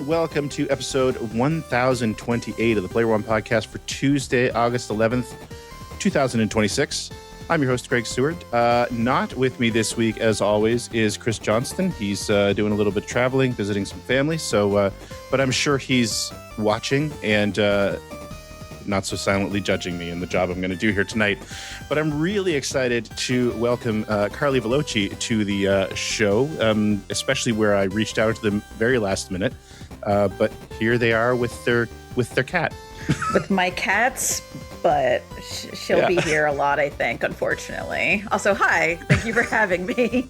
and welcome to episode 1028 of the Player One podcast for Tuesday, August 11th, 2026. I'm your host, Greg Seward. Not with me this week, as always, is Chris Johnston. He's doing a little bit of traveling, visiting some family, but I'm sure he's watching and not so silently judging me in the job I'm going to do here tonight. But I'm really excited to welcome Carly Veloci to the show, especially where I reached out to them very last minute. But here they are with their cat. With my cats, but she'll be here a lot, I think, unfortunately. Also, hi. Thank you for having me.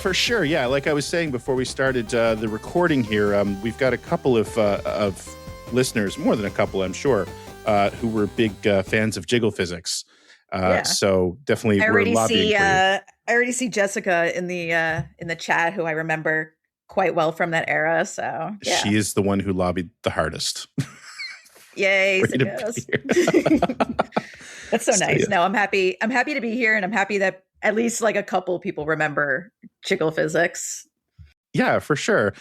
For sure, yeah. Like I was saying before we started the recording here, we've got a couple of listeners, more than a couple, I'm sure, who were big fans of Jiggle Physics. So definitely, we're lobbying for you. I already see Jessica in the chat, who I remember quite well from that era. So yeah. She is the one who lobbied the hardest. Yay! That's so nice. Yeah. No, I'm happy. I'm happy to be here, and I'm happy that at least like a couple people remember Jiggle Physics. Yeah, for sure.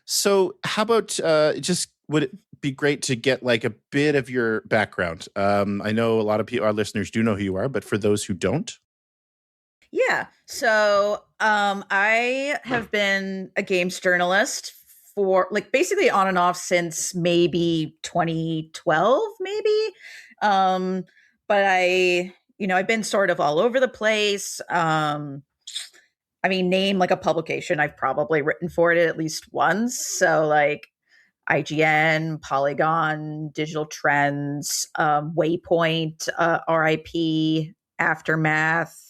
So how about just would it be great to get like a bit of your background? I know a lot of people, our listeners, do know who you are, but for those who don't. Yeah. So I have been a games journalist for like basically on and off since maybe 2012, maybe. But I've been sort of all over the place. Name like a publication I've probably written for it at least once. So like IGN, Polygon, Digital Trends, Waypoint, RIP, Aftermath.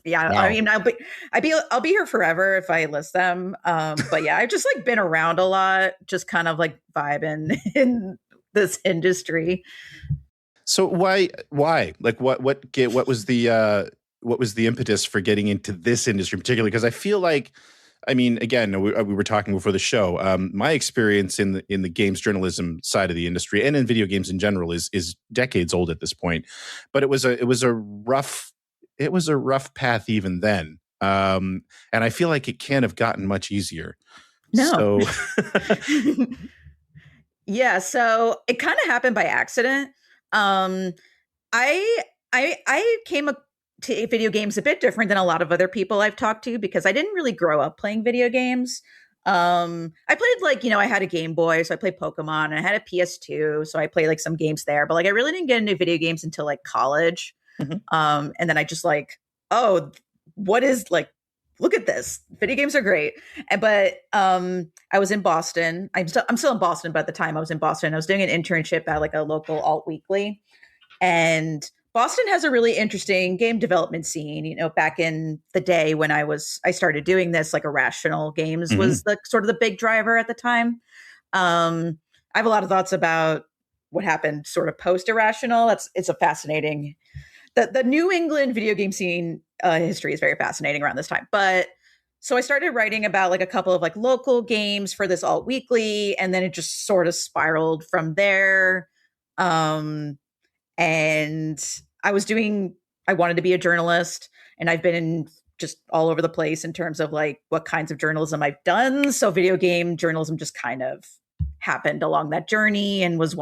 Yeah, wow. I mean, I'll be here forever if I list them. But yeah, I've just like been around a lot, just kind of like vibing in this industry. So why? Like, what was the impetus for getting into this industry, particularly? Because I feel like, I mean, again, we were talking before the show. My experience in the games journalism side of the industry and in video games in general is decades old at this point. But it was a rough path even then, and I feel like it can't have gotten much easier. No. So. Yeah, so it kind of happened by accident. I came to video games a bit different than a lot of other people I've talked to because I didn't really grow up playing video games. I played I had a Game Boy, so I played Pokemon, and I had a PS2, so I played like some games there. But like I really didn't get into video games until like college. Mm-hmm. And then I just like, oh, what is like, look at this. Video games are great. But I was in Boston. I'm still in Boston, but at the time I was in Boston. I was doing an internship at like a local alt weekly. And Boston has a really interesting game development scene. Back in the day when I started doing this, like Irrational Games mm-hmm. was the sort of the big driver at the time. I have a lot of thoughts about what happened sort of post Irrational. It's a fascinating. The New England video game scene history is very fascinating around this time. But so I started writing about like a couple of like local games for this alt weekly, and then it just sort of spiraled from there. And I wanted to be a journalist, and I've been just all over the place in terms of like what kinds of journalism I've done. So video game journalism just kind of happened along that journey and was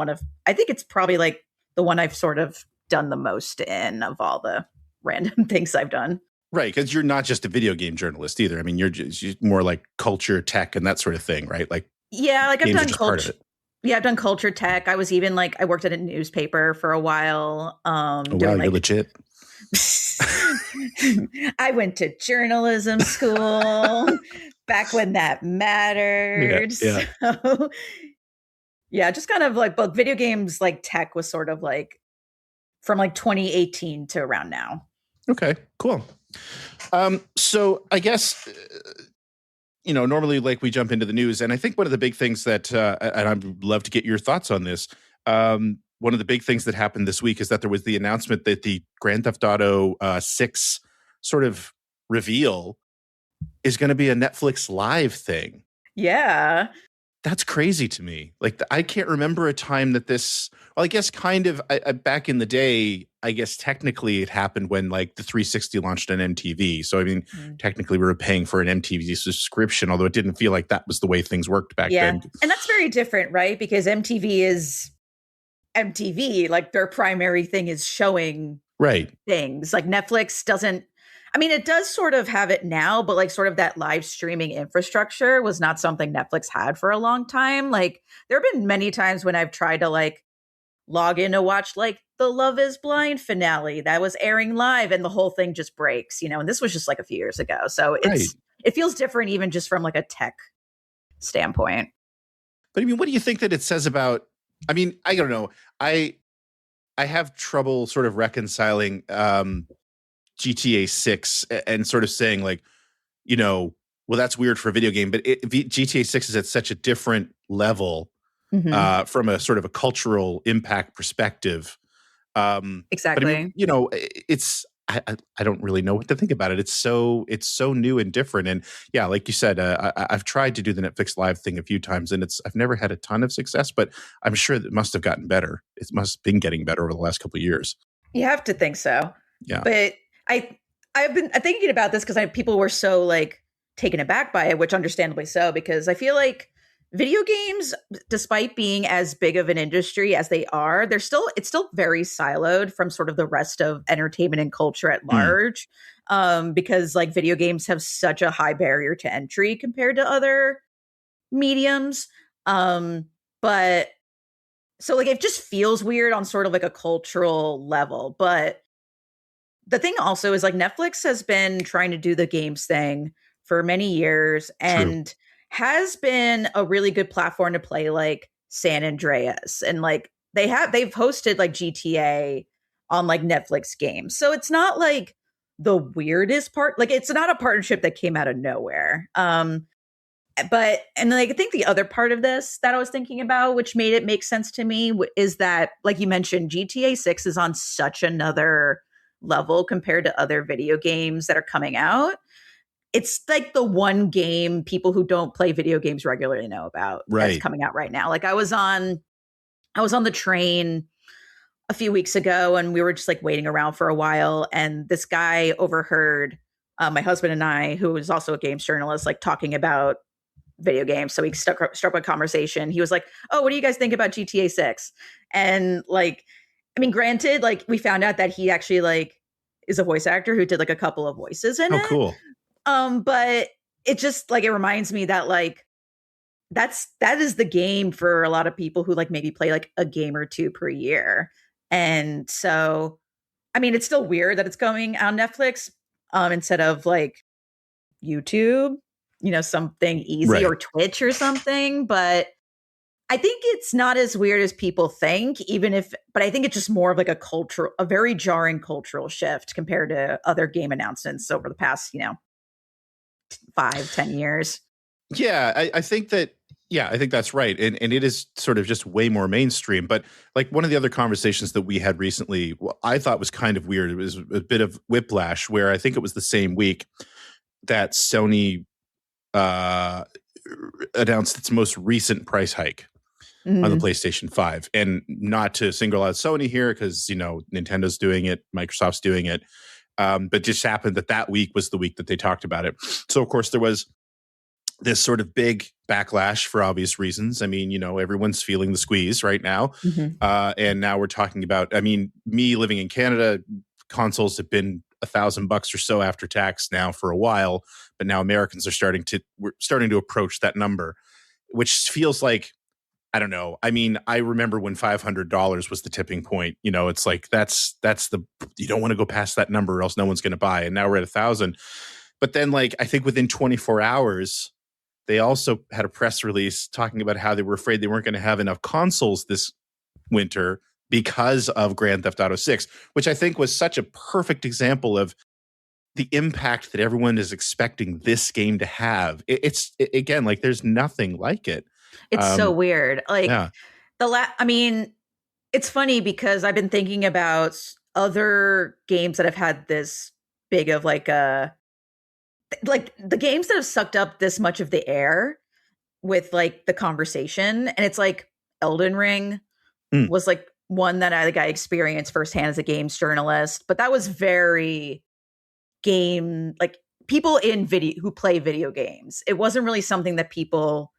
I think it's probably like the one I've sort of done the most in of all the random things I've done. Right, because you're not just a video game journalist either. I mean, you're more like culture, tech, and that sort of thing, right? Like, yeah, like I've done culture. Yeah, I've done culture, tech. I was even like, I worked at a newspaper for a while. Wow, you're legit. I went to journalism school back when that mattered. Yeah. So, yeah, just kind of like both video games, like tech was sort of like from like 2018 to around now. Okay, cool. So I guess, normally like we jump into the news, and I think one of the big things that, and I'd love to get your thoughts on this. One of the big things that happened this week is that there was the announcement that the Grand Theft Auto 6 sort of reveal is going to be a Netflix Live thing. Yeah. That's crazy to me. Like, I can't remember a time that this. Well, I guess kind of back in the day. I guess technically it happened when like the 360 launched on MTV. So I mean, Mm. technically we were paying for an MTV subscription, although it didn't feel like that was the way things worked back Yeah. then. And that's very different, right? Because MTV is MTV. Like their primary thing is showing Right. things. Like Netflix doesn't, I mean, it does sort of have it now, but like sort of that live streaming infrastructure was not something Netflix had for a long time. Like there have been many times when I've tried to like log in to watch like the Love is Blind finale that was airing live and the whole thing just breaks, and this was just like a few years ago. So Right. it feels different even just from like a tech standpoint. But I mean, what do you think that it says about? I mean, I don't know. I have trouble sort of reconciling GTA 6 and sort of saying like, well, that's weird for a video game, but GTA 6 is at such a different level Mm-hmm. from a sort of a cultural impact perspective. But I mean, Exactly. it's I don't really know what to think about it. It's so new and different. And yeah, like you said, I've tried to do the Netflix Live thing a few times, and I've never had a ton of success. But I'm sure that it must have gotten better. It must have been getting better over the last couple of years. You have to think so. Yeah, But I I've been thinking about this because people were so like taken aback by it, which understandably so, because I feel like video games, despite being as big of an industry as they are, it's still very siloed from sort of the rest of entertainment and culture at Mm, large. Because like video games have such a high barrier to entry compared to other mediums. But so like it just feels weird on sort of like a cultural level. But the thing also is like Netflix has been trying to do the games thing for many years true. and has been a really good platform to play like San Andreas and like they've hosted like GTA on like Netflix games. So it's not like the weirdest part. Like it's not a partnership that came out of nowhere. But and like I think the other part of this that I was thinking about, which made it make sense to me, is that like you mentioned, GTA 6 is on such another level compared to other video games that are coming out. It's like the one game people who don't play video games regularly know about that's Right. coming out right now. Like I was on the train a few weeks ago and we were just like waiting around for a while and this guy overheard my husband and I, who is also a games journalist, like talking about video games. So we struck a conversation. He was like, "Oh, what do you guys think about GTA 6?" And like, I mean, granted, like we found out that he actually like is a voice actor who did like a couple of voices in Oh, it. cool. But it just like it reminds me that like that is the game for a lot of people who like maybe play like a game or two per year. And so I mean, it's still weird that it's going on Netflix instead of like YouTube, something easy Right. or Twitch or something. But I think it's not as weird as people think, but I think it's just more of like a very jarring cultural shift compared to other game announcements over the past, 5, 10 years. Yeah, I think that. Yeah, I think that's right, and it is sort of just way more mainstream. But like one of the other conversations that we had recently, I thought was kind of weird. It was a bit of whiplash, where I think it was the same week that Sony uh, announced its most recent price hike on the Mm, PlayStation 5. And not to single out Sony here because, Nintendo's doing it, Microsoft's doing it. But just happened that week was the week that they talked about it. So, of course, there was this sort of big backlash for obvious reasons. I mean, everyone's feeling the squeeze right now. mhm. And now we're talking about, I mean, me living in Canada, consoles have been $1,000 or so after tax now for a while, but now Americans are we're starting to approach that number, which feels like, I don't know. I mean, I remember when $500 was the tipping point. It's like you don't want to go past that number, or else no one's going to buy. And now we're at 1,000. But then, like, I think within 24 hours, they also had a press release talking about how they were afraid they weren't going to have enough consoles this winter because of Grand Theft Auto 6, which I think was such a perfect example of the impact that everyone is expecting this game to have. Again, like there's nothing like it. It's so Um, weird. Like yeah. I mean, it's funny because I've been thinking about other games that have had this big of like the games that have sucked up this much of the air with like the conversation, and it's like Elden Ring Mm. was like one that I experienced firsthand as a games journalist, but that was very game, like people in video who play video games. It wasn't really something that people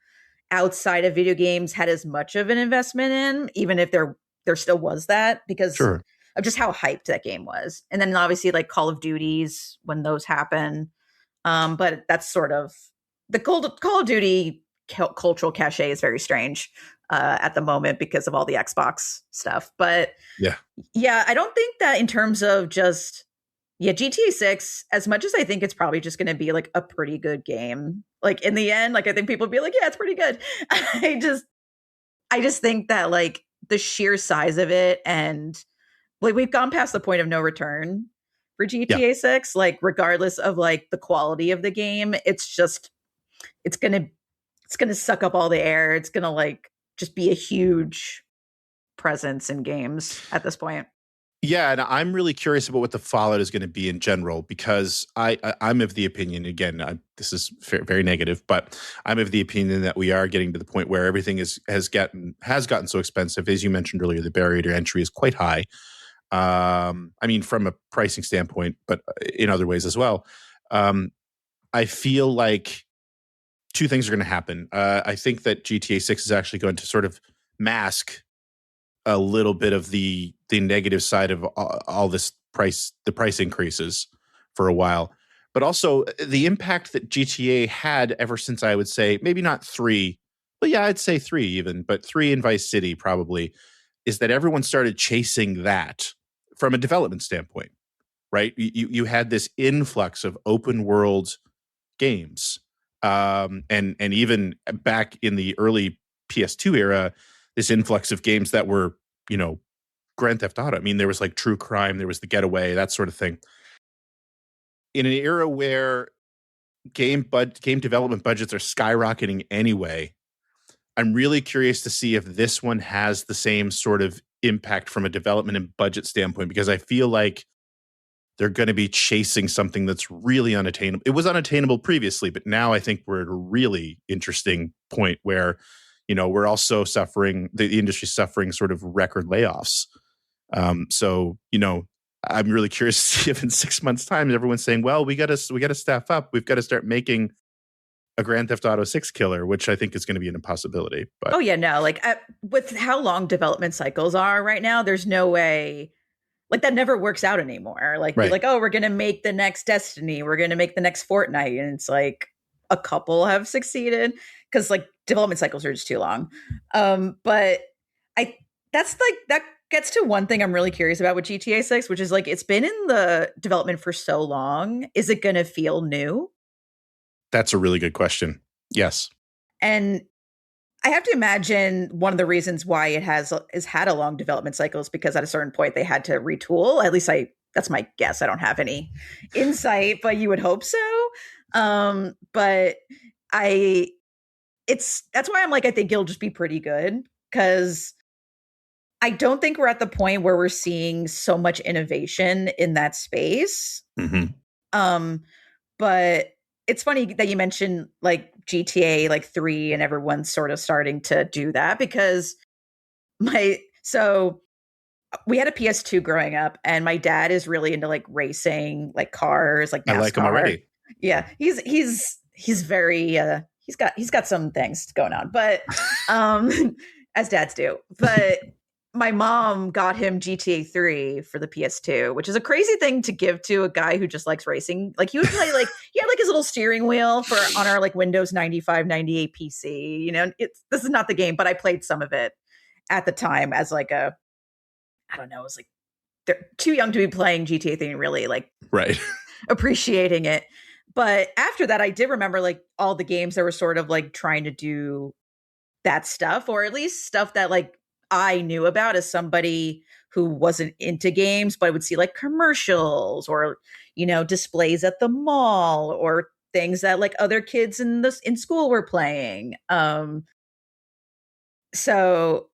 outside of video games had as much of an investment in, even if there still was that because Sure. of just how hyped that game was. And then obviously like Call of Duties when those happen. But that's sort of the Call of Duty cultural cachet is very strange at the moment because of all the Xbox stuff. But Yeah. yeah, I don't think that in terms of just GTA 6, as much as I think it's probably just going to be like a pretty good game. Like in the end, like I think people will be like, yeah, it's pretty good. I just think that like the sheer size of it and like we've gone past the point of no return for Yeah. GTA 6, like regardless of like the quality of the game, it's going to it's going to suck up all the air. It's going to like just be a huge presence in games at this point. Yeah, and I'm really curious about what the fallout is going to be in general because I'm of the opinion again. This is very negative, but I'm of the opinion that we are getting to the point where everything has gotten so expensive. As you mentioned earlier, the barrier to entry is quite high. I mean, from a pricing standpoint, but in other ways as well. I feel like two things are going to happen. I think that GTA 6 is actually going to sort of mask a little bit of the negative side of all this the price increases for a while, but also the impact that GTA had ever since I would say maybe not 3, but yeah, I'd say 3 even, but 3 in Vice City probably is that everyone started chasing that from a development standpoint, right? You had this influx of open world games, and even back in the early PS2 era, this influx of games that were, Grand Theft Auto. I mean, there was like True Crime, there was The Getaway, that sort of thing. In an era where game development budgets are skyrocketing anyway, I'm really curious to see if this one has the same sort of impact from a development and budget standpoint, because I feel like they're going to be chasing something that's really unattainable. It was unattainable previously, but now I think we're at a really interesting point where, we're also suffering, the industry's suffering sort of record layoffs. So, I'm really curious to see if in 6 months' time everyone's saying, well, we got to staff up. We've got to start making a Grand Theft Auto 6 killer, which I think is going to be an impossibility. But oh yeah, no, like with how long development cycles are right now, there's no way like that never works out anymore. Like be right. like, oh, we're gonna make the next Destiny, we're gonna make the next Fortnite, and it's like a couple have succeeded because like development cycles are just too long. But that's like that gets to one thing I'm really curious about with GTA 6, which is like it's been in the development for so long. Is it gonna feel new? That's a really good question. Yes. And I have to imagine one of the reasons why it has had a long development cycle is because at a certain point they had to retool. At least that's my guess. I don't have any insight, but you would hope so. But that's why I'm like, I think it'll just be pretty good because I don't think we're at the point where we're seeing so much innovation in that space. Mm-hmm. But it's funny that you mentioned like GTA like 3 and everyone's sort of starting to do that because so we had a PS2 growing up and my dad is really into like racing, like cars, like NASCAR. I like him already. Yeah. He's very he's got some things going on, but as dads do. But my mom got him GTA 3 for the PS2, which is a crazy thing to give to a guy who just likes racing. Like he would play like he had like his little steering wheel on our like Windows 95, 98 PC. This is not the game, but I played some of it at the time as like I don't know, it was like they're too young to be playing GTA 3 and really like right appreciating it. But after that, I did remember like all the games that were sort of like trying to do that stuff, or at least stuff that like I knew about as somebody who wasn't into games, but I would see like commercials or, displays at the mall or things that like other kids in school were playing. So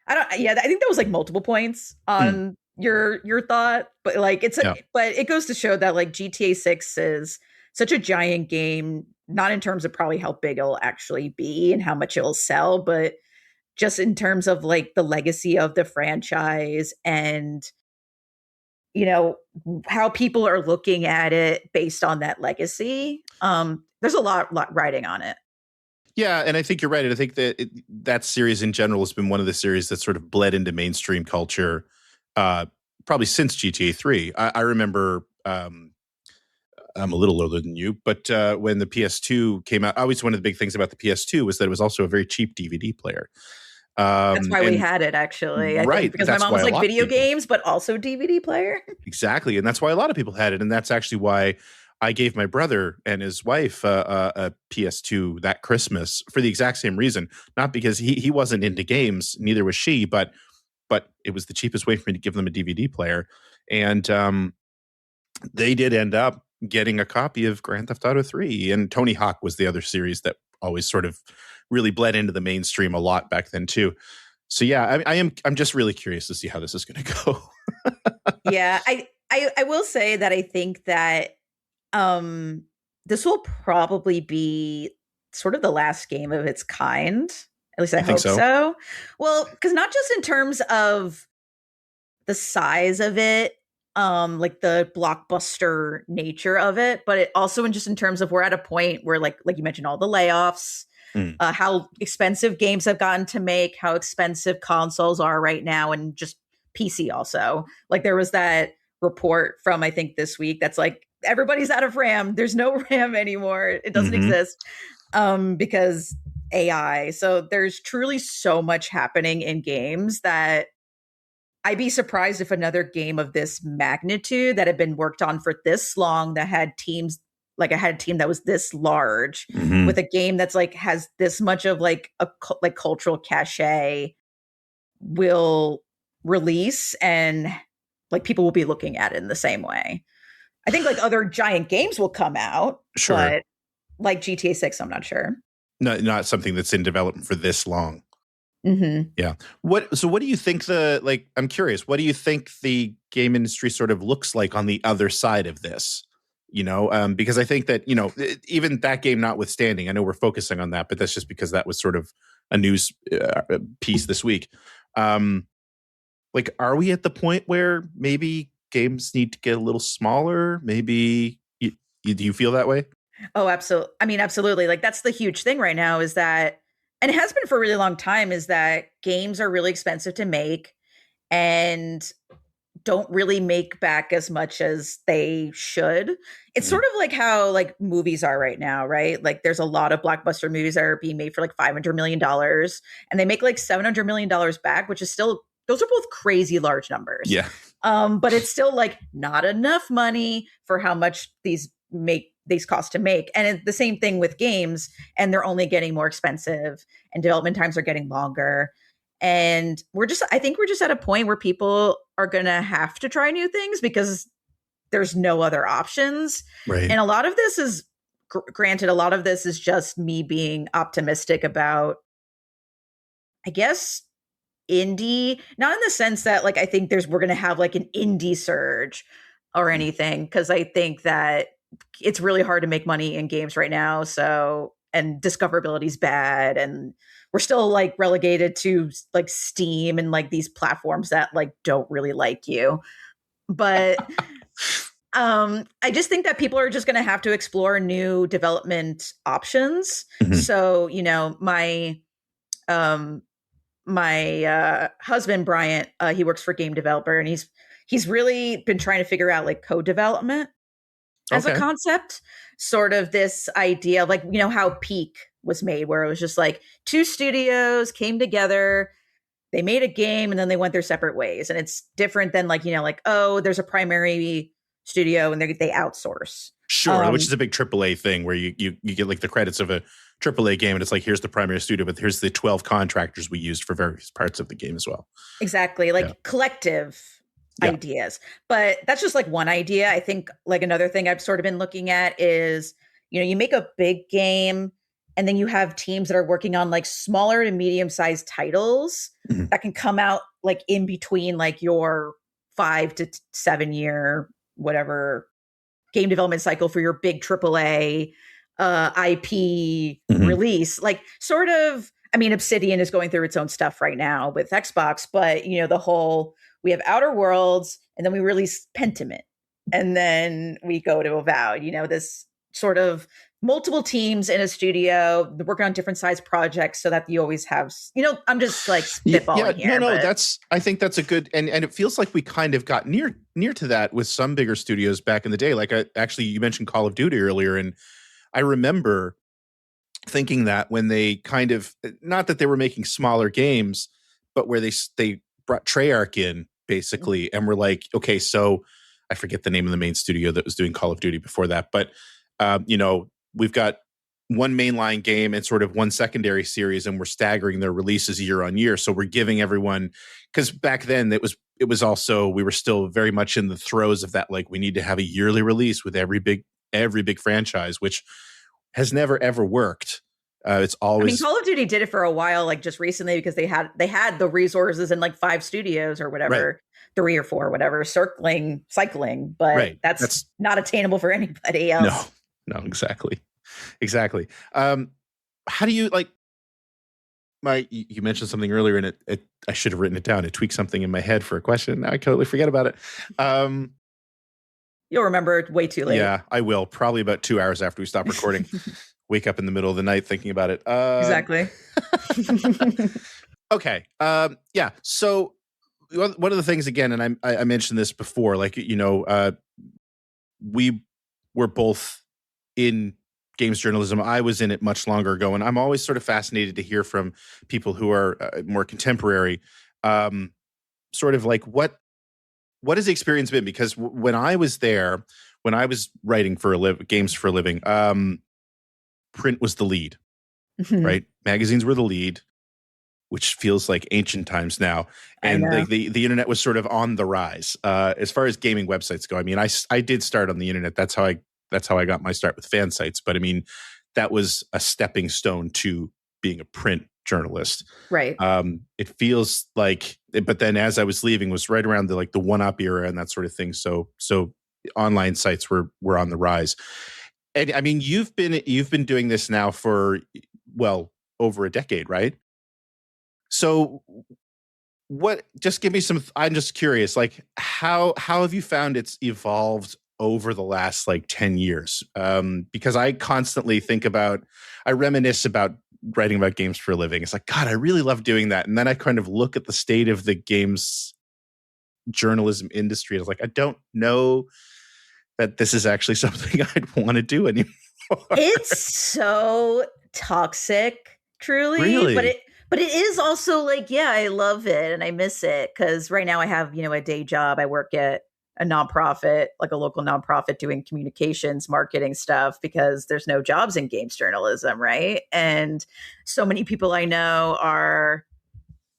I think that was like multiple points on your thought, but like but it goes to show that like GTA 6 is such a giant game not in terms of probably how big it'll actually be and how much it'll sell, but just in terms of like the legacy of the franchise and, you know, how people are looking at it based on that legacy. There's a lot riding on it. Yeah, and I think you're right. And I think that that series in general has been one of the series that sort of bled into mainstream culture, uh, probably since GTA 3. I remember, I'm a little older than you, but when the PS2 came out, always one of the big things about the PS2 was that it was also a very cheap DVD player. That's why we And had it, actually. I think right, because my that's mom why was a like lot of video people games, but also DVD player. exactly, and that's why a lot of people had it, and that's actually why I gave my brother and his wife a PS2 that Christmas for the exact same reason. Not because he wasn't into games, neither was she, but it was the cheapest way for me to give them a DVD player, and they did end up getting a copy of Grand Theft Auto 3, and Tony Hawk was the other series that always sort of really bled into the mainstream a lot back then too. So yeah, I'm just really curious to see how this is going to go. Yeah, I will say that I think that this will probably be sort of the last game of its kind. At least I You think hope so? so. Well, because not just in terms of the size of it, like the blockbuster nature of it, but it also in just in terms of we're at a point where like you mentioned all the layoffs, Mm. how expensive games have gotten to make, how expensive consoles are right now, and just PC also. Like there was that report from I think this week that's like everybody's out of RAM. There's no RAM anymore. It doesn't Hmm. exist because AI. So there's truly so much happening in games that I'd be surprised if another game of this magnitude that had been worked on for this long, that had teams like I had a team that was this large Hmm. with a game that's like has this much of like a like cultural cachet will release, and like people will be looking at it in the same way. I think like other giant games will come out, Sure. but like GTA 6, I'm not sure. Not something that's in development for this long. Hmm. Yeah. What do you think I'm curious, what do you think the game industry sort of looks like on the other side of this? Because I think that, even that game notwithstanding, I know we're focusing on that, but that's just because that was sort of a news piece this week. Um, like, are we at the point where maybe games need to get a little smaller? Maybe do you feel that way? Oh, absolutely. I mean, absolutely. Like that's the huge thing right now is that, and it has been for a really long time, is that games are really expensive to make and don't really make back as much as they should. It's Mm. sort of like how like movies are right now, right? Like there's a lot of blockbuster movies that are being made for like $500 million and they make like $700 million back, which is still, those are both crazy large numbers. Yeah. But it's still like not enough money for how much these cost to make. And it's the same thing with games, and they're only getting more expensive and development times are getting longer. And I think we're just at a point where people are going to have to try new things because there's no other options. Right. And a lot of this is, granted, a lot of this is just me being optimistic about, I guess, indie, not in the sense that like I think we're going to have like an indie surge or anything, because I think that it's really hard to make money in games right now. So, and discoverability is bad, and we're still like relegated to like Steam and like these platforms that like don't really like you. But I just think that people are just going to have to explore new development options. Mhm. So, um my husband Bryant, he works for game developer, and he's really been trying to figure out like code development as a Okay. concept, sort of this idea of like how Peak was made, where it was just like two studios came together, they made a game, and then they went their separate ways. And it's different than like like, oh, there's a primary studio and they outsource. Sure, which is a big AAA thing where you get like the credits of a AAA game, and it's like, here's the primary studio, but here's the 12 contractors we used for various parts of the game as well. Exactly, Yeah. like collective Yeah. ideas. But that's just like one idea. I think like another thing I've sort of been looking at is, you make a big game and then you have teams that are working on like smaller to medium sized titles Mhm. that can come out like in between like your 5 to 7 year, whatever game development cycle for your big AAA. IP Mhm. release. Like sort of, I mean, Obsidian is going through its own stuff right now with Xbox, but the whole we have Outer Worlds and then we release Pentiment and then we go to Avowed, this sort of multiple teams in a studio working on different size projects so that you always have, I'm just like Yeah, spitballing here, no, but I think that's a good, and it feels like we kind of got near to that with some bigger studios back in the day. Like actually, you mentioned Call of Duty earlier, and I remember thinking that when they kind of, not that they were making smaller games, but where they brought Treyarch in basically, and were like, okay, so I forget the name of the main studio that was doing Call of Duty before that, but we've got one mainline game and sort of one secondary series, and we're staggering their releases year on year. So we're giving everyone, because back then it was also, we were still very much in the throes of that, like we need to have a yearly release with every big franchise, which has never ever worked. It's I mean, always Call of Duty did it for a while, like just recently, because they had the resources in like 5 studios or right, whatever, 3 or 4, whatever, cycling, but right. that's That's not attainable for anybody no, else. no, exactly. How do you like? You mentioned something earlier, and it I should have written it down. It tweaked something in my head for a question. Now I totally forget about it. You'll remember it way too late. Yeah, I will. Probably about 2 hours after we stop recording. Wake up in the middle of the night thinking about it. Exactly. Okay. Yeah. So one of the things, again, and I mentioned this before, like, we were both in games journalism. I was in it much longer ago, and I'm always sort of fascinated to hear from people who are more contemporary, sort of like what has the experience been? Because when I was there, when I was writing for games for a living, print was the lead, right? Magazines were the lead, which feels like ancient times now. And the internet was sort of on the rise. As far as gaming websites go, I mean, I did start on the internet. That's how I got my start with fan sites. But I mean, that was a stepping stone to being a print journalist. Right. It feels like, but then as I was leaving was right around the 1-up era and that sort of thing. So online sites were on the rise. And I mean, you've been doing this now for, well, over a decade, right? So just give me some, I'm just curious, like how have you found it's evolved over the last 10 years? Because I constantly I reminisce about writing about games for a living. It's like, God, I really love doing that. And then I kind of look at the state of the games journalism industry. And I was like, I don't know that this is actually something I'd want to do anymore. It's so toxic, truly. Really? But it is also like, yeah, I love it and I miss it because right now I have, a day job. I work at a nonprofit, like a local nonprofit doing communications, marketing stuff because there's no jobs in games journalism, right? And so many people I know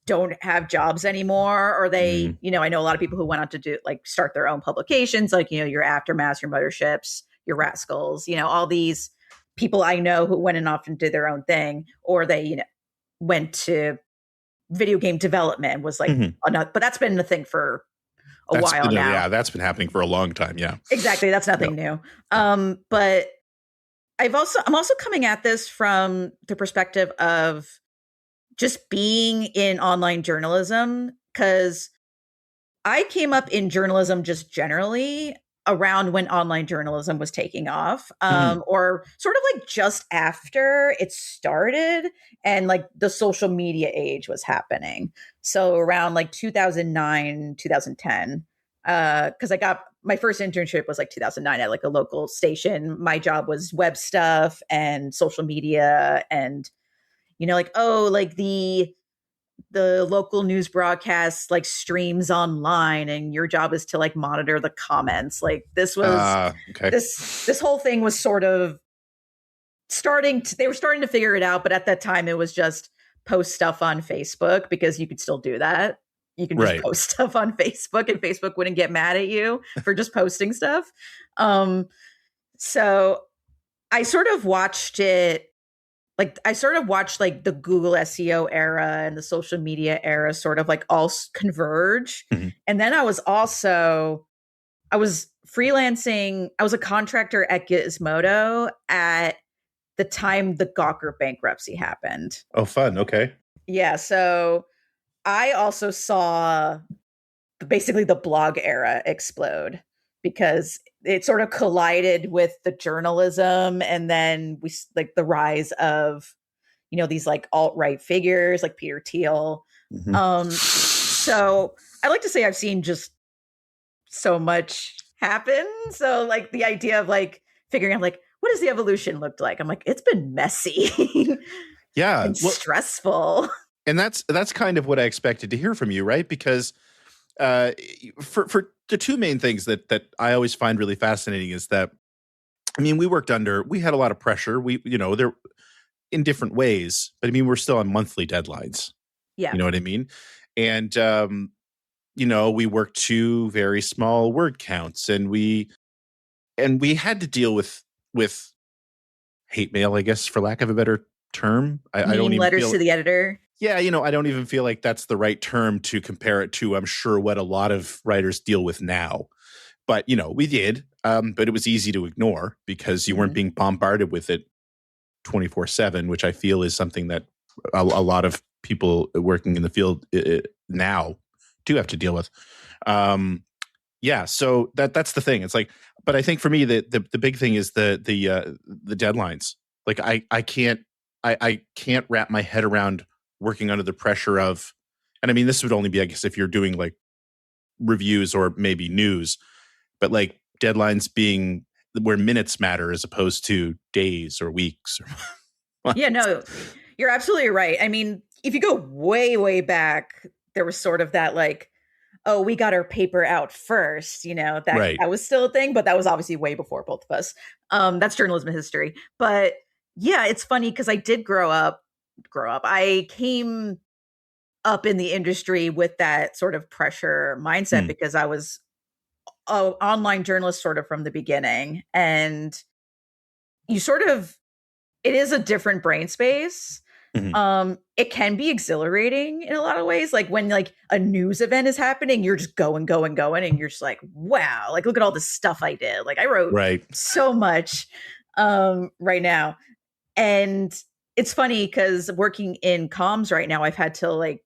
don't have jobs anymore, or they, I know a lot of people who went on to do start their own publications, your Aftermaths, your Motherships, your Rascals, all these people I know who went and off and did their own thing, or they, went to video game development was but that's been the thing for a while now. Yeah, that's been happening for a long time. Yeah, exactly. That's nothing new. But I'm also coming at this from the perspective of just being in online journalism, because I came up in journalism just generally around when online journalism was taking off, or sort of just after it started and the social media age was happening. So around 2009, 2010, because I got my first internship was 2009 at a local station. My job was web stuff and social media and, the local news broadcast streams online and your job is to monitor the comments. This was okay. this whole thing was sort of they were starting to figure it out, but at that time it was just post stuff on Facebook because you could still do that. You can just post stuff on Facebook and Facebook wouldn't get mad at you for just posting stuff. So I sort of watched it. The Google SEO era and the social media era sort of all converge. And then I was freelancing. I was a contractor at Gizmodo at the time the Gawker bankruptcy happened. Oh, fun. Okay. Yeah, so I also saw basically the blog era explode because it sort of collided with the journalism, and then we like the rise of these like alt-right figures like Peter Thiel. Mhm. So I like to say I've seen just so much happen. So like the idea of like figuring out like what does the evolution look like? I'm like, it's been messy Yeah. and Well, stressful. and that's kind of what I expected to hear from you, right? Because uh, for the two main things that I always find really fascinating is that, I mean, we had a lot of pressure. There in different ways, but I mean, we're still on monthly deadlines. Yeah. You know what I mean? And we worked to very small word counts, and we had to deal with hate mail, I guess, for lack of a better term. I don't Mean even letters feel to the editor. Yeah, I don't even feel like that's the right term to compare it to, I'm sure, what a lot of writers deal with now. But, we did. But it was easy to ignore because you weren't Mhm. being bombarded with it 24/7, which I feel is something that a lot of people working in the field now do have to deal with. Yeah, so that's the thing. It's like, but I think for me, the big thing is the deadlines. Like I can't wrap my head around working under the pressure of, and I mean, this would only be, I guess, if you're doing like reviews or maybe news, but like deadlines being where minutes matter as opposed to days or weeks or Yeah, months. no, you're absolutely right. I mean, if you go way, way back, there was sort of that like, oh, we got our paper out first, that Right. that was still a thing, but that was obviously way before both of us. That's journalism history. But yeah, it's funny because I did grow up. I came up in the industry with that sort of pressure mindset Hmm. because I was an online journalist sort of from the beginning. And you sort of, it is a different brain space. Mhm. It can be exhilarating in a lot of ways. Like when like a news event is happening, you're just going, going, going, and you're just like, wow, like look at all this stuff I did. Like I wrote Right. so much right now. And it's funny because working in comms right now, I've had to like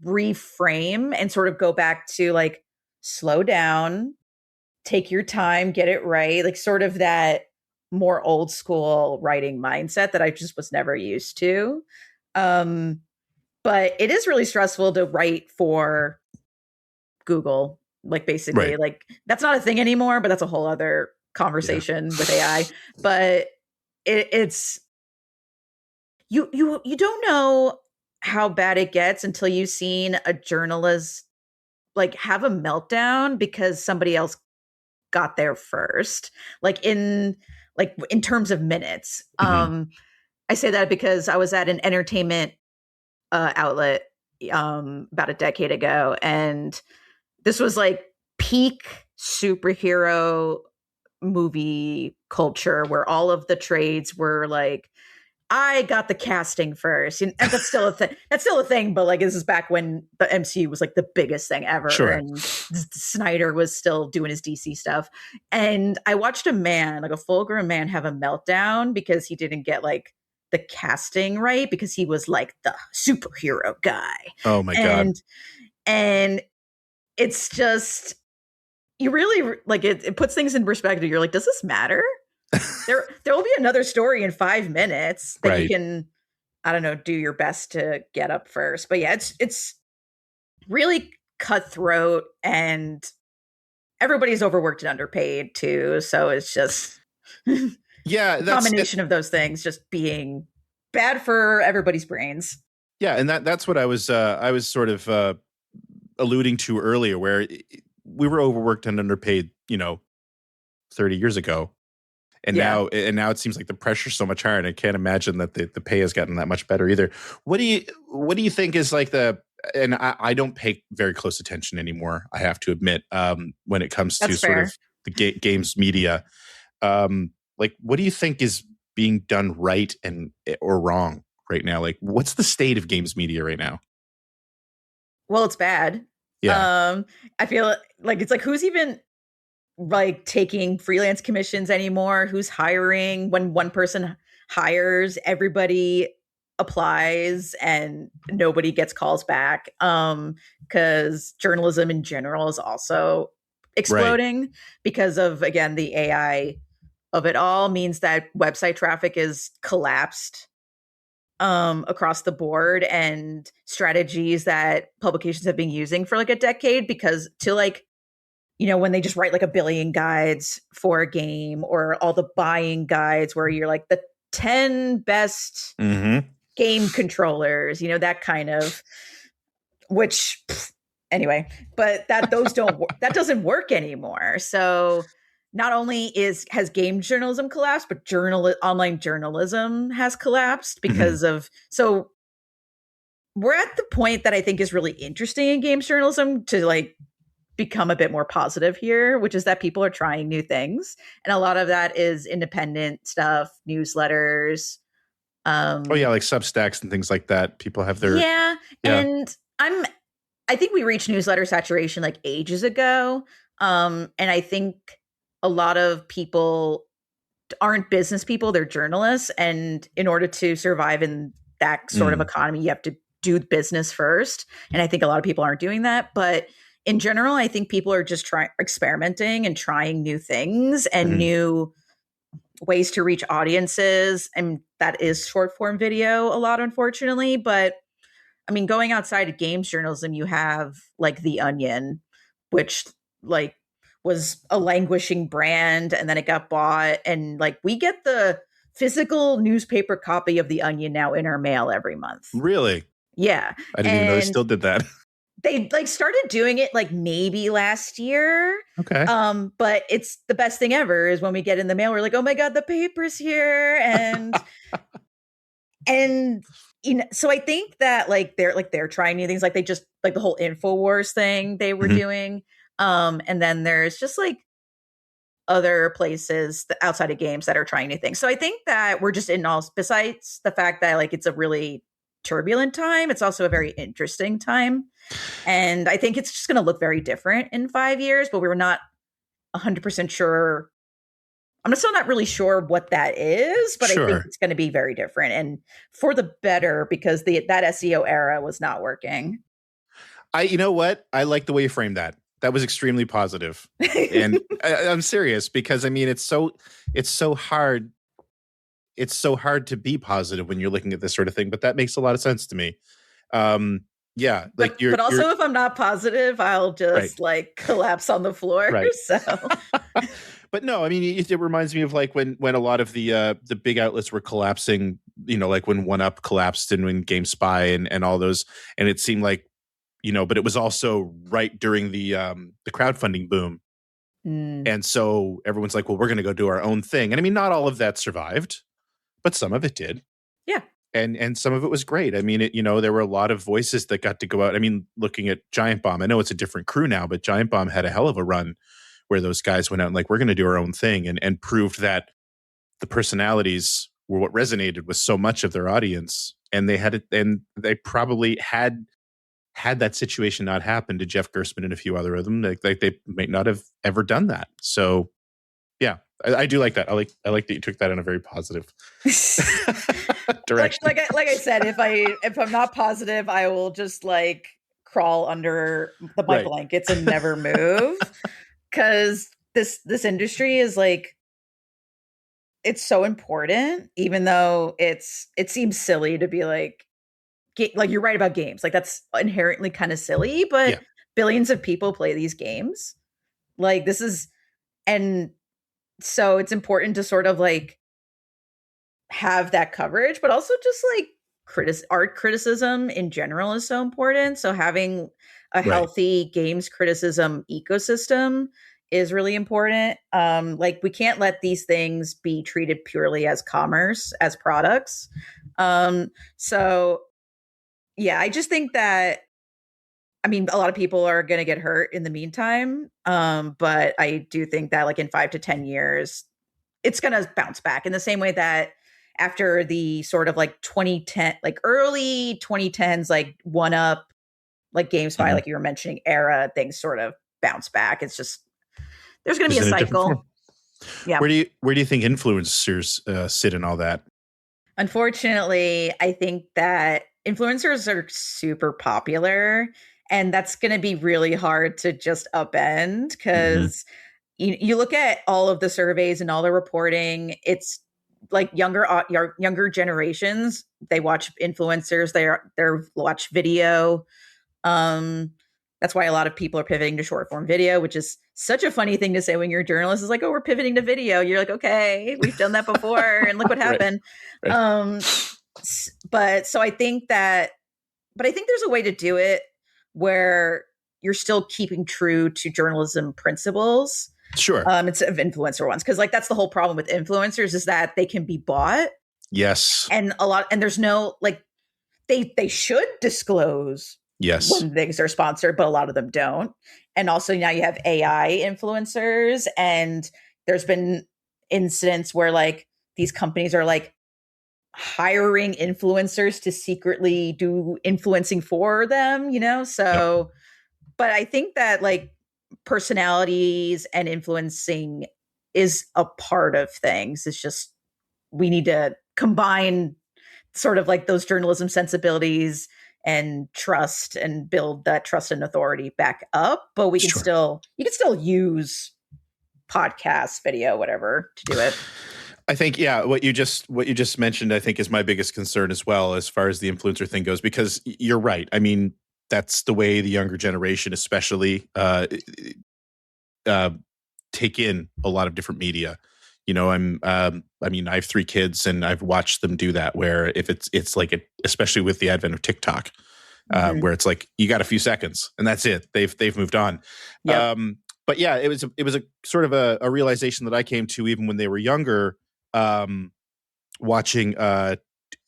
reframe and sort of go back to like slow down, take your time, get it right, like sort of that more old school writing mindset that I just was never used to. Um, but it is really stressful to write for Google, like basically, Right. like that's not a thing anymore, but that's a whole other Yeah. conversation with AI. But it's you don't know how bad it gets until you've seen a journalist like have a meltdown because somebody else got there first, like in terms of minutes. Mhm. I say that because I was at an entertainment outlet about a decade ago, and this was like peak superhero movie culture where all of the trades were like, I got the casting first, and that's still a thing. That's still a thing, but like this is back when the MCU was like the biggest thing ever, Sure. and Snyder was still doing his DC stuff. And I watched a man, like a full-grown man, have a meltdown because he didn't get like the casting right because he was like the superhero guy, Oh my God. and and it's just you really like it puts things in perspective. You're like, does this matter? There will be another story in 5 minutes that you Right. can, I don't know, do your best to get up first. But yeah, it's really cutthroat, and everybody's overworked and underpaid too. So it's just the Yeah, combination of those things just being bad for everybody's brains. yeah, and that's what I was sort of alluding to earlier, where we were overworked and underpaid, 30 years ago. And Yeah. now it seems like the pressure's so much higher, and I can't imagine that the pay has gotten that much better either. What do you think is like and I don't pay very close attention anymore, I have to admit, when it comes to That's sort of fair. the games media. Like, what do you think is being done right or wrong right now? Like, what's the state of games media right now? Well, it's bad. Yeah. I feel like it's like who's even like taking freelance commissions anymore? Who's hiring when one person hires, everybody applies and nobody gets calls back. Because journalism in general is also exploding because of, again, the AI of it all means that website traffic is collapsed across the board, and strategies that publications have been using for like a decade, because to like, when they just write like a billion guides for a game, or all the buying guides where you're like the 10 best game controllers, that kind of, which anyway, but that doesn't work anymore. So not only has game journalism collapsed, but online journalism has collapsed because of, so we're at the point that I think is really interesting in games journalism to like become a bit more positive here, which is that people are trying new things. And a lot of that is independent stuff, newsletters. Like Substacks and things like that. People have their and I think we reached newsletter saturation like ages ago. And I think a lot of people aren't business people, they're journalists. And in order to survive in that sort of economy, you have to do business first. And I think a lot of people aren't doing that. But in general, I think people are just experimenting and trying new things and new ways to reach audiences. And that is short form video a lot, unfortunately. But I mean, going outside of games journalism, you have like The Onion, which like was a languishing brand, and then it got bought. And like we get the physical newspaper copy of The Onion now in our mail every month. Really? Yeah. I didn't even know they still did that. They like started doing it like maybe last year. Okay. But it's the best thing ever is when we get in the mail, we're like, oh my God, the paper's here. And and so I think that they're trying new things. Like they just like the whole InfoWars thing they were doing. And then there's just like other places outside of games that are trying new things. So I think that we're just in all, besides the fact that like it's a really turbulent time, it's also a very interesting time. And I think it's just going to look very different in 5 years, but we're not 100% sure. I'm still not really sure what that is, but I think it's going to be very different and for the better, because that SEO era was not working. You know what? I like the way you framed that. That was extremely positive. And I'm serious, because I mean, it's so hard. It's so hard to be positive when you're looking at this sort of thing, but that makes a lot of sense to me. Yeah. Like but also if I'm not positive, I'll just like collapse on the floor. Right. So, but no, I mean, it reminds me of like when a lot of the big outlets were collapsing, like when 1UP collapsed and when GameSpy and all those, and it seemed like, but it was also right during the crowdfunding boom. And so everyone's like, well, we're going to go do our own thing. And I mean, not all of that survived, but some of it did. Yeah. And some of it was great. I mean, there were a lot of voices that got to go out. I mean, looking at Giant Bomb, I know it's a different crew now, but Giant Bomb had a hell of a run where those guys went out and like, we're going to do our own thing, and proved that the personalities were what resonated with so much of their audience. And they had it, and they probably had that situation not happened to Jeff Gerstmann and a few other of them, like they might not have ever done that. So yeah, I do like that. I like that you took that in a very positive direction. Like I said, if I'm not positive, I will just like crawl under my blankets and never move, because this industry is like, it's so important, even though it seems silly to be like you're right about games. Like that's inherently kind of silly, but billions of people play these games. Like this is, and so it's important to sort of like have that coverage, but also just like art criticism in general is so important. So having a healthy games criticism ecosystem is really important. Like we can't let these things be treated purely as commerce, as products. So yeah, I just think that, I mean, a lot of people are going to get hurt in the meantime. But I do think that like in 5 to 10 years, it's going to bounce back in the same way that after the sort of like 2010, like early 2010s, like 1UP, like GameSpy, like you were mentioning, era, things sort of bounce back. It's just, there's going to be a cycle. Yeah. Where do you think influencers sit in all that? Unfortunately, I think that influencers are super popular, and that's going to be really hard to just upend Hmm. because you look at all of the surveys and all the reporting. It's like younger generations. They watch influencers. They watch video. Um, that's why a lot of people are pivoting to short form video, which is such a funny thing to say when you're a journalist. Is like, oh, we're pivoting to video. You're like, okay, we've done that before, and look what Right. happened. Right. Um, but so I think that, but I think there's a way to do it where you're still keeping true to journalism principles Sure. instead of influencer ones, because like that's the whole problem with influencers is that they can be bought, Yes. and there's no like they should disclose Yes. when things are sponsored, but a lot of them don't. And also now you have AI influencers, and there's been incidents where like these companies are like hiring influencers to secretly do influencing for them, you know? Yep. So, but I think that like personalities and influencing is a part of things. It's just we need to combine sort of like those journalism sensibilities and trust and build that trust and authority back up, but we can Sure. still you can still use podcast, video, whatever to do it. I think, yeah, what you just mentioned, I think is my biggest concern as well, as far as the influencer thing goes, because you're right. I mean, that's the way the younger generation, especially, uh, take in a lot of different media. You know, I mean, I have 3 kids, and I've watched them do that. Where if it's like, especially with the advent of TikTok, Mhm. where it's like you got a few seconds and that's it. They've moved on. Yep. But yeah, it was a sort of a realization that I came to even when they were younger, um, watching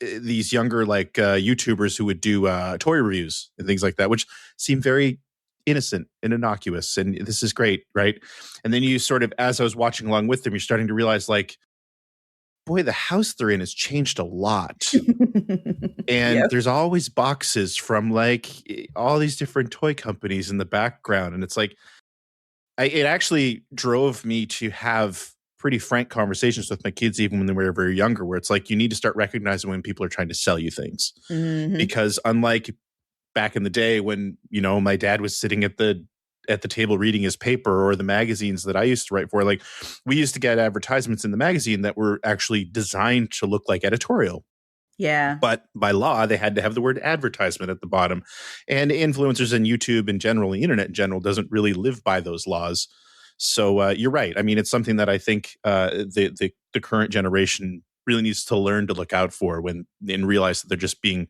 these younger like YouTubers who would do toy reviews and things like that, which seem very innocent and innocuous, and this is great, right? And then you sort of, as I was watching along with them, you're starting to realize like, boy, the house they're in has changed a lot. And Yep. there's always boxes from like all these different toy companies in the background. And it's like, it actually drove me to have pretty frank conversations with my kids, even when they were very younger, where it's like, you need to start recognizing when people are trying to sell you things. Mhm. Because unlike back in the day when, you know, my dad was sitting at the table reading his paper, or the magazines that I used to write for, like we used to get advertisements in the magazine that were actually designed to look like editorial. Yeah. But by law, they had to have the word advertisement at the bottom. And influencers and YouTube in general, the internet in general, doesn't really live by those laws. So you're right. I mean, it's something that I think the current generation really needs to learn to look out for when and realize that they're just being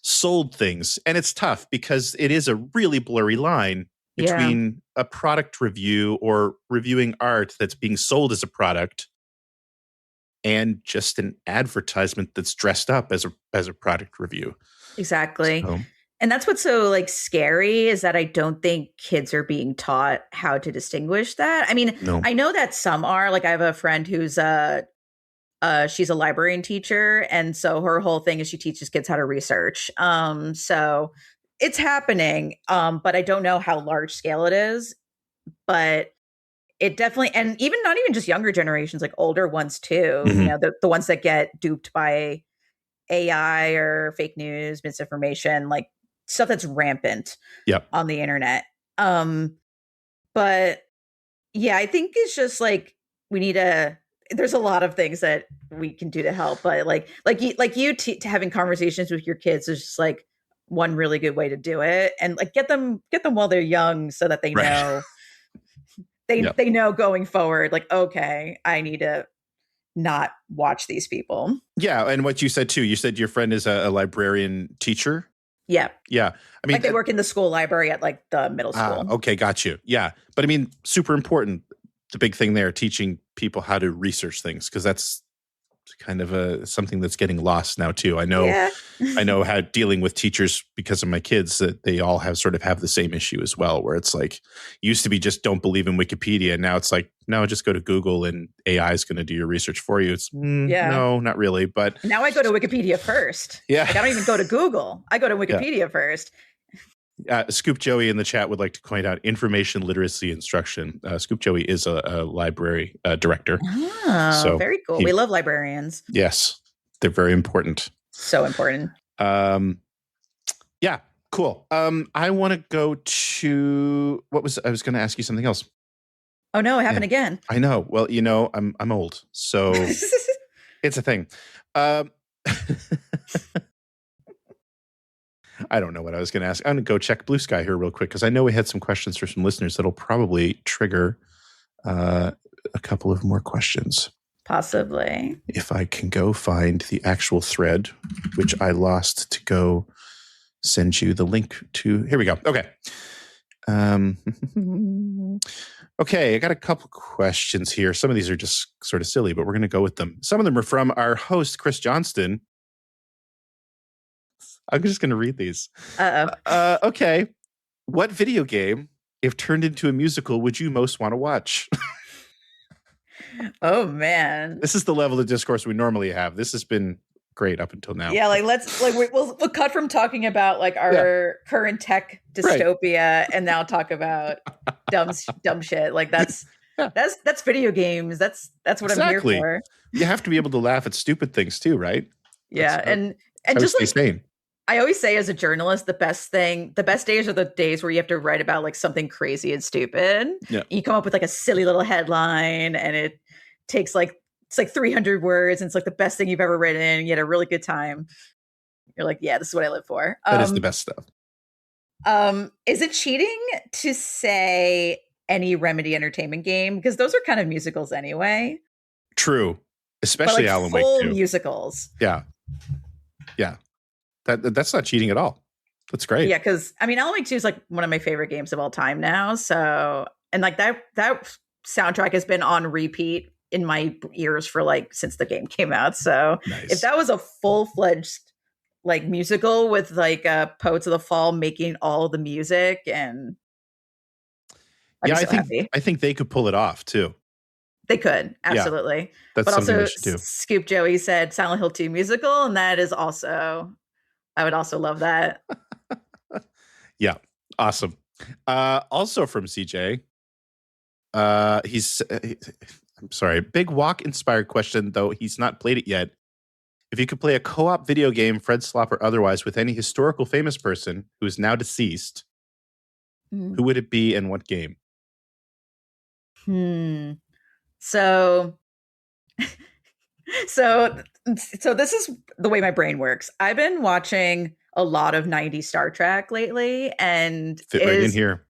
sold things. And it's tough because it is a really blurry line Yeah. between a product review or reviewing art that's being sold as a product and just an advertisement that's dressed up as a product review. Exactly. So And that's what's so like scary is that I don't think kids are being taught how to distinguish that. I mean, no, I know that some are. Like I have a friend who's she's a librarian teacher, and so her whole thing is she teaches kids how to research. So it's happening, but I don't know how large scale it is. But it definitely, and even not even just younger generations, like older ones too. You hmm know, the ones that get duped by AI or fake news, misinformation, like stuff that's rampant yep, on the internet. Um, but yeah, I think it's just like we need a. There's a lot of things that we can do to help, but having conversations with your kids is just like one really good way to do it, and like get them while they're young so that they right, know yep. they know going forward, like okay, I need to not watch these people. Yeah, and what you said too, you said your friend is a librarian teacher. Yeah, Yeah, I mean, like they work in the school library at like the middle school. okay, got you. Yeah, but I mean, super important. The big thing there, teaching people how to research things, because that's kind of something that's getting lost now too. Yeah. I know how dealing with teachers because of my kids, that they all sort of have the same issue as well, where it's like used to be just don't believe in Wikipedia. Now it's like, no, just go to Google and AI is going to do your research for you. It's Yeah. no, not really. But Now I go to Wikipedia first. yeah, Like I don't even go to Google. I go to yeah. Wikipedia first. Scoop Joey in the chat would like to point out information literacy instruction. Scoop Joey is a library director. Oh, So very cool. he- We love librarians. Yes. They're very important. So important. Yeah, cool. I want to go to I was going to ask you something else. Oh no, it happened again. I know. Well, I'm old, so it's a thing. I don't know what I was going to ask. I'm going to go check Blue Sky here real quick because I know we had some questions for some listeners that'll probably trigger a couple of more questions. Possibly. If I can go find the actual thread, which I lost to go send you the link to. Here we go. Okay. Okay, I got a couple questions here. Some of these are just sort of silly, but we're going to go with them. Some of them are from our host, Chris Johnston. I'm just going to read these. Okay. What video game, if turned into a musical, would you most want to watch? Oh, man. This is the level of discourse we normally have. This has been great up until now. Yeah, we'll cut from talking about like our current tech dystopia and now talk about dumb shit. Like that's video games. That's what exactly. I'm here for. You have to be able to laugh at stupid things too, right? Yeah, and just like sane. I always say as a journalist, the best days are the days where you have to write about like something crazy and stupid. Yeah. You come up with like a silly little headline and it takes it's like 300 words and it's like the best thing you've ever written. You had a really good time. You're like, yeah, this is what I live for. That is the best stuff. Is it cheating to say any Remedy Entertainment game? Because those are kind of musicals anyway. True. Especially like Alan Wake full 2. musicals. Yeah. Yeah. That's not cheating at all. That's great. Yeah, because I mean, Alan Wake 2 is like one of my favorite games of all time now. So, and like that soundtrack has been on repeat in my ears for like since the game came out. So nice. If that was a full-fledged like musical with like Poets of the Fall making all of the music, and I think they could pull it off too. They could, absolutely. Yeah, that's but something also they should do. Scoop Joey said Silent Hill 2 musical, and that is also, I would also love that. Yeah, awesome. Also from CJ, I'm sorry, big walk inspired question, though he's not played it yet. If you could play a co-op video game, Fred Slop or otherwise, with any historical famous person who is now deceased, who would it be and what game? So this is the way my brain works. I've been watching a lot of 90s Star Trek lately, and fit right in here.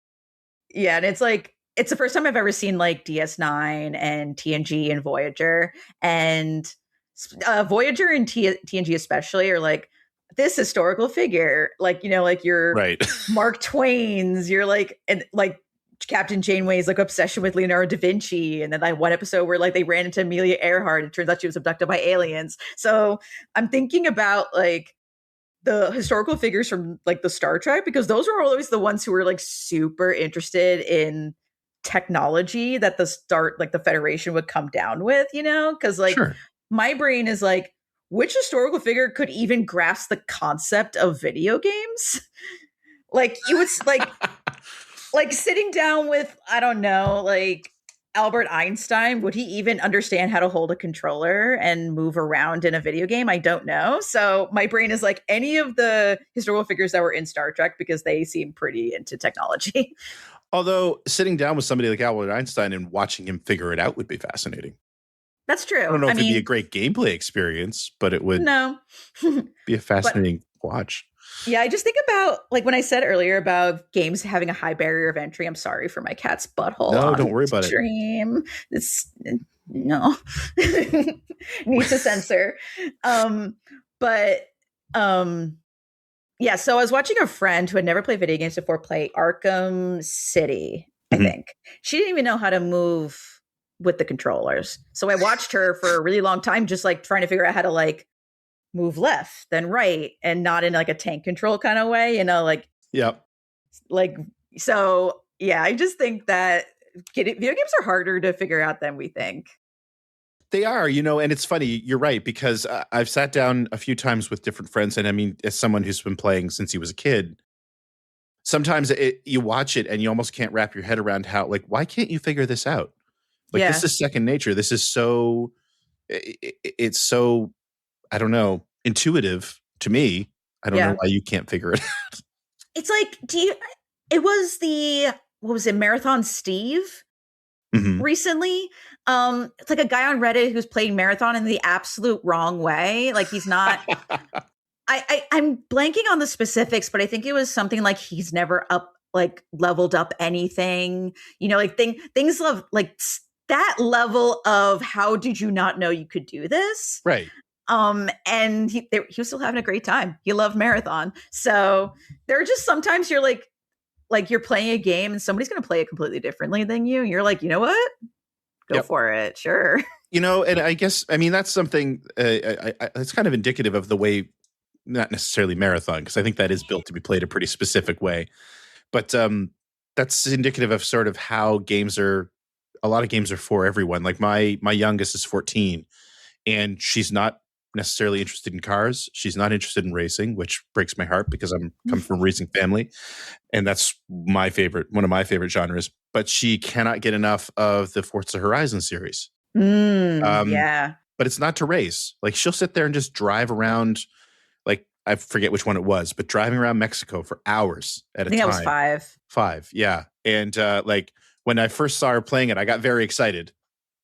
Yeah, and it's like it's the first time I've ever seen like DS9 and TNG and Voyager, and Voyager and TNG especially are like this historical figure, like like your right. Mark Twain's, you're like, and like Captain Janeway's like obsession with Leonardo da Vinci, and then like one episode where like they ran into Amelia Earhart, it turns out she was abducted by aliens. So I'm thinking about like the historical figures from like the Star Trek, because those are always the ones who were like super interested in technology that the Federation would come down with, because like sure. My brain is like, which historical figure could even grasp the concept of video games? Like you would like like sitting down with, I don't know, like Albert Einstein, would he even understand how to hold a controller and move around in a video game? I don't know. So my brain is like any of the historical figures that were in Star Trek, because they seem pretty into technology. Although sitting down with somebody like Albert Einstein and watching him figure it out would be fascinating. That's true. I don't know if it'd be a great gameplay experience, but it would be a fascinating watch. Yeah, I just think about, like, when I said earlier about games having a high barrier of entry. I'm sorry for my cat's butthole. No, don't worry about it. It's no needs to censor. Yeah. So I was watching a friend who had never played video games before play Arkham City. I think she didn't even know how to move with the controllers. So I watched her for a really long time, just like trying to figure out how to like move left then right, and not in like a tank control kind of way, like so yeah, I just think that video games are harder to figure out than we think. They are, and it's funny, you're right, because I've sat down a few times with different friends, and I mean, as someone who's been playing since he was a kid, sometimes you watch it and you almost can't wrap your head around how, like, why can't you figure this out? Like, this is second nature. This is so, it's so I don't know, intuitive to me. I don't know Yeah. why you can't figure it. It's like, it was what was it, Marathon Steve Mhm. recently? It's like a guy on Reddit who's playing Marathon in the absolute wrong way. Like he's not, I'm blanking on the specifics, but I think it was something like he's never leveled up anything, like things of like that level of how did you not know you could do this? Right. And he was still having a great time. He loved Marathon. So there are just sometimes you're like you're playing a game and somebody's going to play it completely differently than you. And you're like, you know what? Go Yep. for it. Sure. And I guess, I mean, that's something, it's kind of indicative of the way, not necessarily Marathon, because I think that is built to be played a pretty specific way. But that's indicative of sort of how a lot of games are for everyone. Like my youngest is 14, and she's not necessarily interested in cars. She's not interested in racing, which breaks my heart because I'm come from a racing family, and that's one of my favorite genres. But she cannot get enough of the Forza Horizon series. Yeah. But it's not to race. Like she'll sit there and just drive around. Like I forget which one it was, but driving around Mexico for hours at a I think time. that was 5. 5, yeah. And like when I first saw her playing it, I got very excited.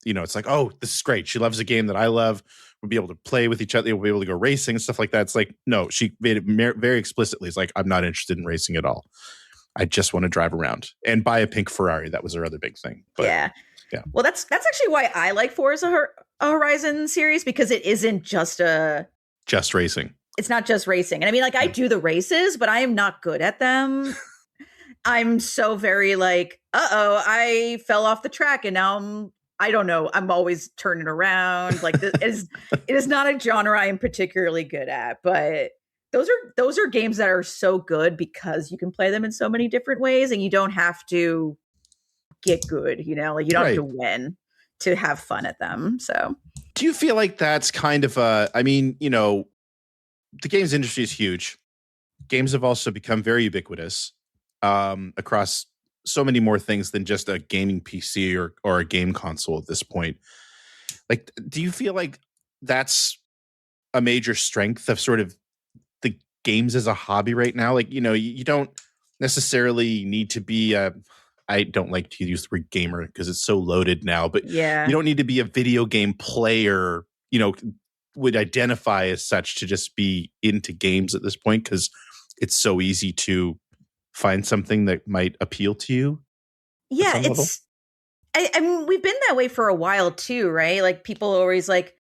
It's like, oh, this is great. She loves a game that I love. We'll be able to play with each other. We'll be able to go racing and stuff like that. It's like, no, she made it very explicitly. It's like, I'm not interested in racing at all. I just want to drive around and buy a pink Ferrari. That was her other big thing. But, yeah. Well, that's actually why I like Forza Horizon series, because it isn't just racing. It's not just racing. And I mean, like, I do the races, but I am not good at them. I'm so very like, I fell off the track and now I don't know. I'm always turning around. Like it is not a genre I'm particularly good at, but those are games that are so good because you can play them in so many different ways and you don't have to get good, like you don't have to win to have fun at them. So do you feel like that's kind of I mean, the games industry is huge. Games have also become very ubiquitous across so many more things than just a gaming PC or a game console at this point. Like, do you feel like that's a major strength of sort of the games as a hobby right now? Like, you don't necessarily need to be I don't like to use the word gamer because it's so loaded now, but yeah, you don't need to be a video game player, would identify as such to just be into games at this point because it's so easy to find something that might appeal to you. Yeah, I mean, we've been that way for a while too, right? Like people are always like,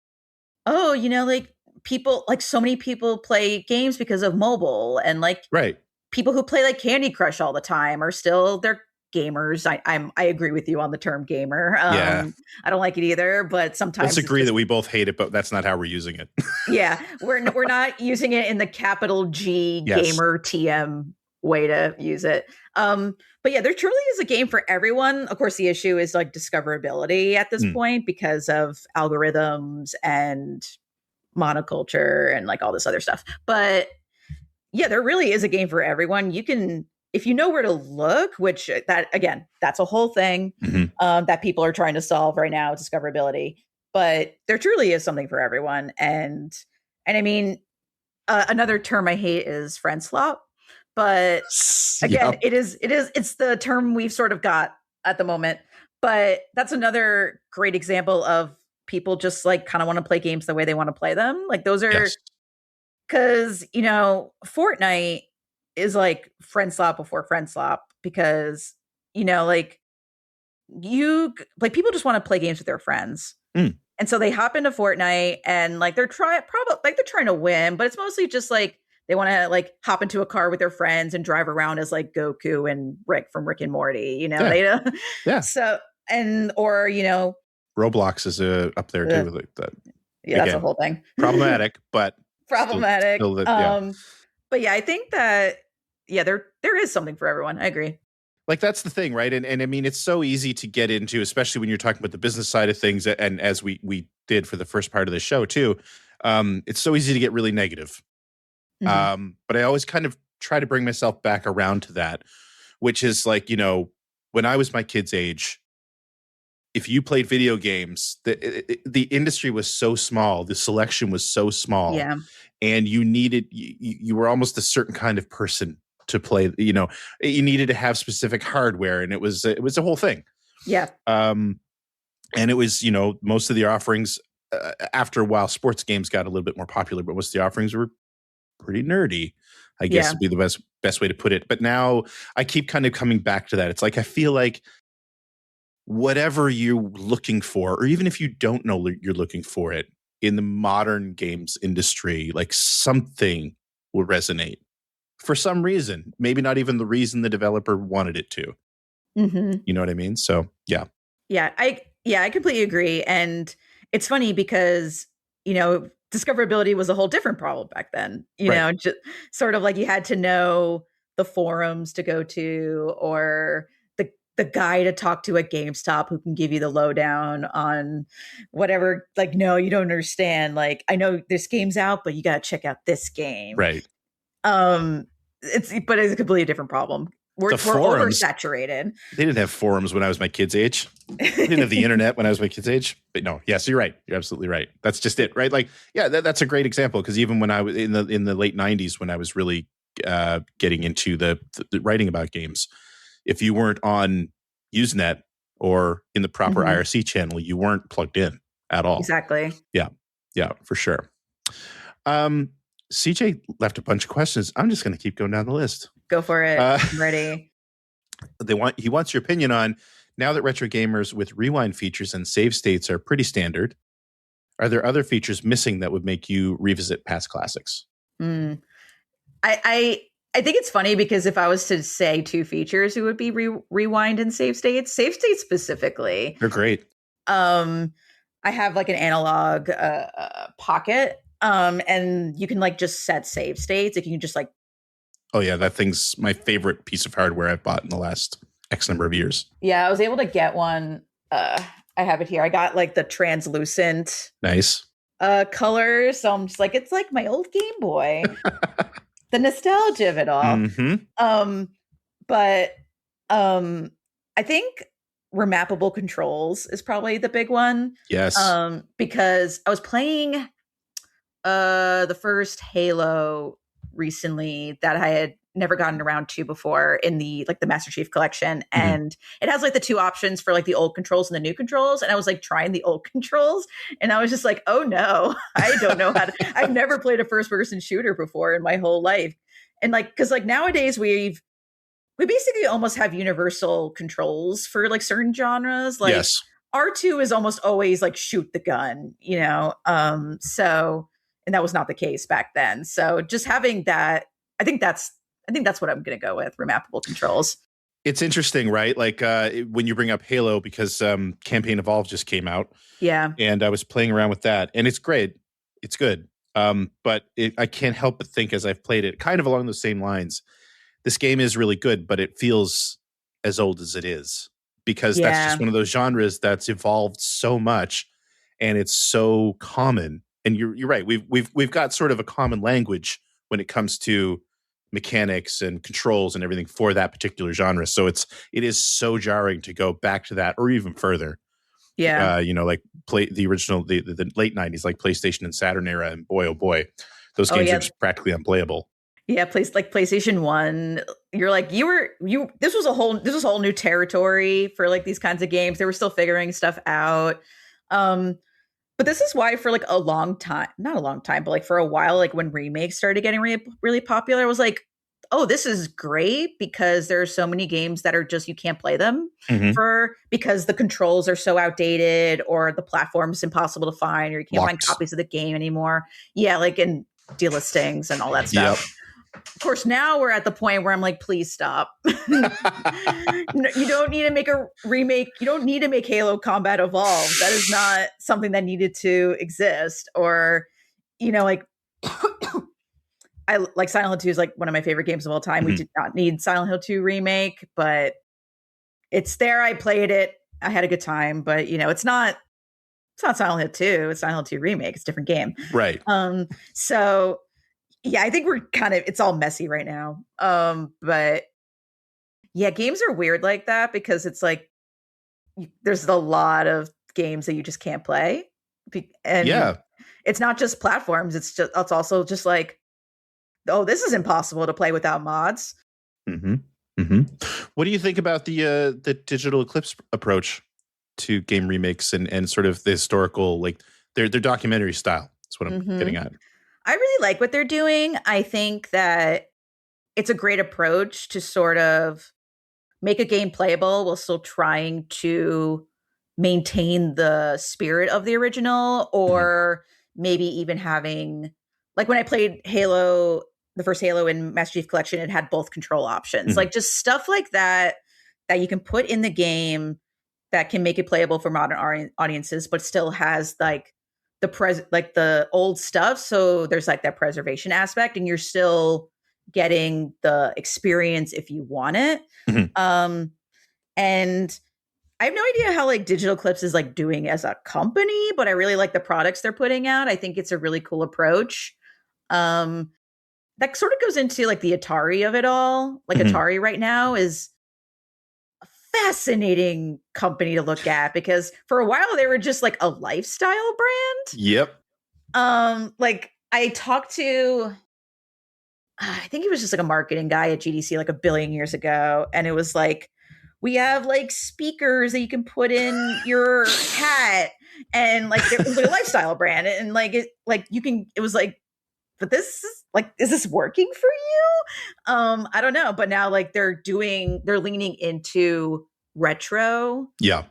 oh, like people, like so many people play games because of mobile, and like right. People who play like Candy Crush all the time are still they're gamers. I agree with you on the term gamer. Yeah. I don't like it either, but sometimes let's agree that we both hate it, but that's not how we're using it. Yeah, we're not using it in the capital G gamer TM way to use it. But yeah, there truly is a game for everyone. Of course, the issue is like discoverability at this point because of algorithms and monoculture and like all this other stuff. But yeah, there really is a game for everyone. You can, if you know where to look, which that's a whole thing that people are trying to solve right now, discoverability. But there truly is something for everyone. And I mean, another term I hate is friend slop. But again, it's the term we've sort of got at the moment. But that's another great example of people just like kind of want to play games the way they want to play them. Like those are because, Fortnite is like friend slop before friend slop because, like people just want to play games with their friends. And so they hop into Fortnite and like they're trying to win, but it's mostly just like they want to like hop into a car with their friends and drive around as like Goku and Rick from Rick and Morty, Yeah. So Roblox is up there too. Like that. Yeah, that's a whole thing. Problematic, but problematic. But yeah, I think that there is something for everyone. I agree. Like that's the thing, right? And I mean, it's so easy to get into, especially when you're talking about the business side of things, and as we did for the first part of the show too. It's so easy to get really negative. But I always kind of try to bring myself back around to that, which is like, when I was my kid's age, if you played video games, the industry was so small, the selection was so small, Yeah. and you were almost a certain kind of person to play. You know, you needed to have specific hardware, and it was a whole thing. Yeah. And it was, you know, most of the offerings after a while, sports games got a little bit more popular, but most of the offerings were pretty nerdy, I guess Yeah. would be the best way to put it. But now I keep kind of coming back to that. It's like I feel like whatever you're looking for, or even if you don't know you're looking for it in the modern games industry, like something will resonate for some reason. Maybe not even the reason the developer wanted it to. Mm-hmm. You know what I mean? So yeah. Yeah, I completely agree. And it's funny because, you know, discoverability was a whole different problem back then. You Right. know, just sort of like you had to know the forums to go to, or the guy to talk to at GameStop who can give you the lowdown on whatever. Like, no, you don't understand. Like, I know this game's out, but you got to check out this game. Right. It's a completely different problem. We're Forums, oversaturated. they didn't have forums when I was my kid's age. They didn't have the internet when I was my kid's age. But no, yes, you're right. You're absolutely right. That's just it, right? Like, yeah, that's a great example, because even when I was in the late '90s, when I was really getting into the writing about games, if you weren't on Usenet or in the proper Mhm. IRC channel, you weren't plugged in at all. Exactly. Yeah, for sure. CJ left a bunch of questions. I'm just going to keep going down the list. Go for it. I'm ready. He wants your opinion on, now that retro gamers with rewind features and save states are pretty standard, are there other features missing that would make you revisit past classics? Mm. I think it's funny because if I was to say two features, it would be rewind and save states. Save states specifically. They're great. I have like an analog pocket, and you can like just set save states. Like you can just like. Oh yeah, that thing's my favorite piece of hardware I've bought in the last X number of years. Yeah, I was able to get one. I have it here. I got like the translucent Nice color, so I'm just like, it's like my old Game Boy. The nostalgia of it all. Mm-hmm. But I think remappable controls is probably the big one. Yes. Because I was playing the first Halo recently that I had never gotten around to before in the Master Chief Collection, and it has like the two options for like the old controls and the new controls, and I was like trying the old controls, and I was just like, oh no, I don't know how to. I've never played a first person shooter before in my whole life, and like because like nowadays we basically almost have universal controls for like certain genres. Like yes. R2 is almost always like shoot the gun, you know. So, and that was not the case back then. So just having that, I think that's what I'm going to go with, remappable controls. It's interesting, right? Like when you bring up Halo, because Campaign Evolved just came out. Yeah. And I was playing around with that, and it's great. It's good. But I can't help but think, as I've played it, kind of along the same lines, this game is really good, but it feels as old as it is, because that's just one of those genres that's evolved so much, and it's so common. And you're right. We've got sort of a common language when it comes to mechanics and controls and everything for that particular genre. So it is so jarring to go back to that or even further. Yeah. You know, like play the original, the late '90s, like PlayStation and Saturn era, and boy, oh boy, those games are just practically unplayable. Yeah, PlayStation 1, you're like, this was whole new territory for like these kinds of games. They were still figuring stuff out. But this is why for like a long time, not a long time, but like for a while, like when remakes started getting really popular, I was like, oh, this is great, because there are so many games that are just, you can't play them because the controls are so outdated, or the platform's impossible to find, or you can't find copies of the game anymore. Yeah, like in delistings and all that stuff. Yep. Of course, now we're at the point where I'm like, please stop. You don't need to make a remake. You don't need to make Halo Combat Evolved. That is not something that needed to exist. Or, you know, like, I like Silent Hill 2 is like one of my favorite games of all time. We did not need Silent Hill 2 remake, but it's there. I played it. I had a good time, but you know, it's not Silent Hill 2. It's Silent Hill 2 remake. It's a different game. Right. So yeah, I think it's all messy right now. But yeah, games are weird like that, because it's like there's a lot of games that you just can't play. And Yeah. it's not just platforms. It's also just like, oh, this is impossible to play without mods. Mm-hmm. What do you think about the Digital Eclipse approach to game remakes and sort of the historical, like their documentary style? That's what I'm getting at. I really like what they're doing. I think that it's a great approach to sort of make a game playable while still trying to maintain the spirit of the original, or maybe even having, like when I played Halo, the first Halo in Master Chief Collection, it had both control options. Like just stuff like that that you can put in the game that can make it playable for modern audiences, but still has like the old stuff. So there's like that preservation aspect, and you're still getting the experience if you want it. And I have no idea how like Digital Clips is like doing as a company, but I really like the products they're putting out. I think it's a really cool approach. That sort of goes into like the Atari of it all. Like Atari right now is a fascinating company to look at, because for a while they were just like a lifestyle brand. Yep. Like I talked to, I think he was just like a marketing guy at GDC like a billion years ago, and it was like, we have like speakers that you can put in your hat, and like it was like a lifestyle brand, and like it was like, but this is like, is this working for you? I don't know, but now like they're leaning into retro. Yeah.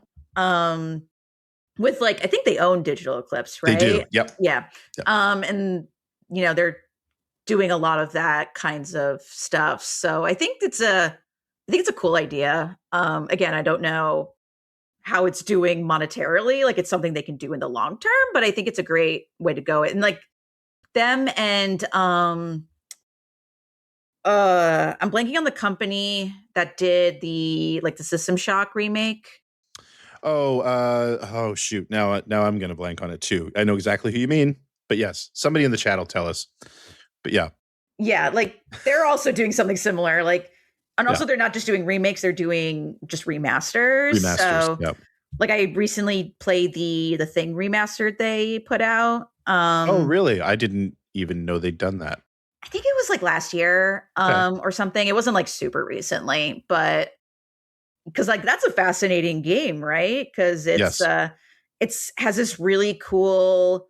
With like, I think they own Digital Eclipse, right? They do. Yep. Yeah. And they're doing a lot of that kinds of stuff. So I think it's a cool idea. Again, I don't know how it's doing monetarily. Like it's something they can do in the long term, but I think it's a great way to go. And like them and I'm blanking on the company that did the System Shock remake. Oh shoot. Now I'm gonna blank on it too. I know exactly who you mean, but yes, somebody in the chat will tell us. But yeah. Yeah, like they're also doing something similar. Like, and also they're not just doing remakes, they're doing just remasters. So like I recently played the Thing remastered they put out. Oh really? I didn't even know they'd done that. I think it was like last year or something. It wasn't like super recently, but because like that's a fascinating game, right? Because it's has this really cool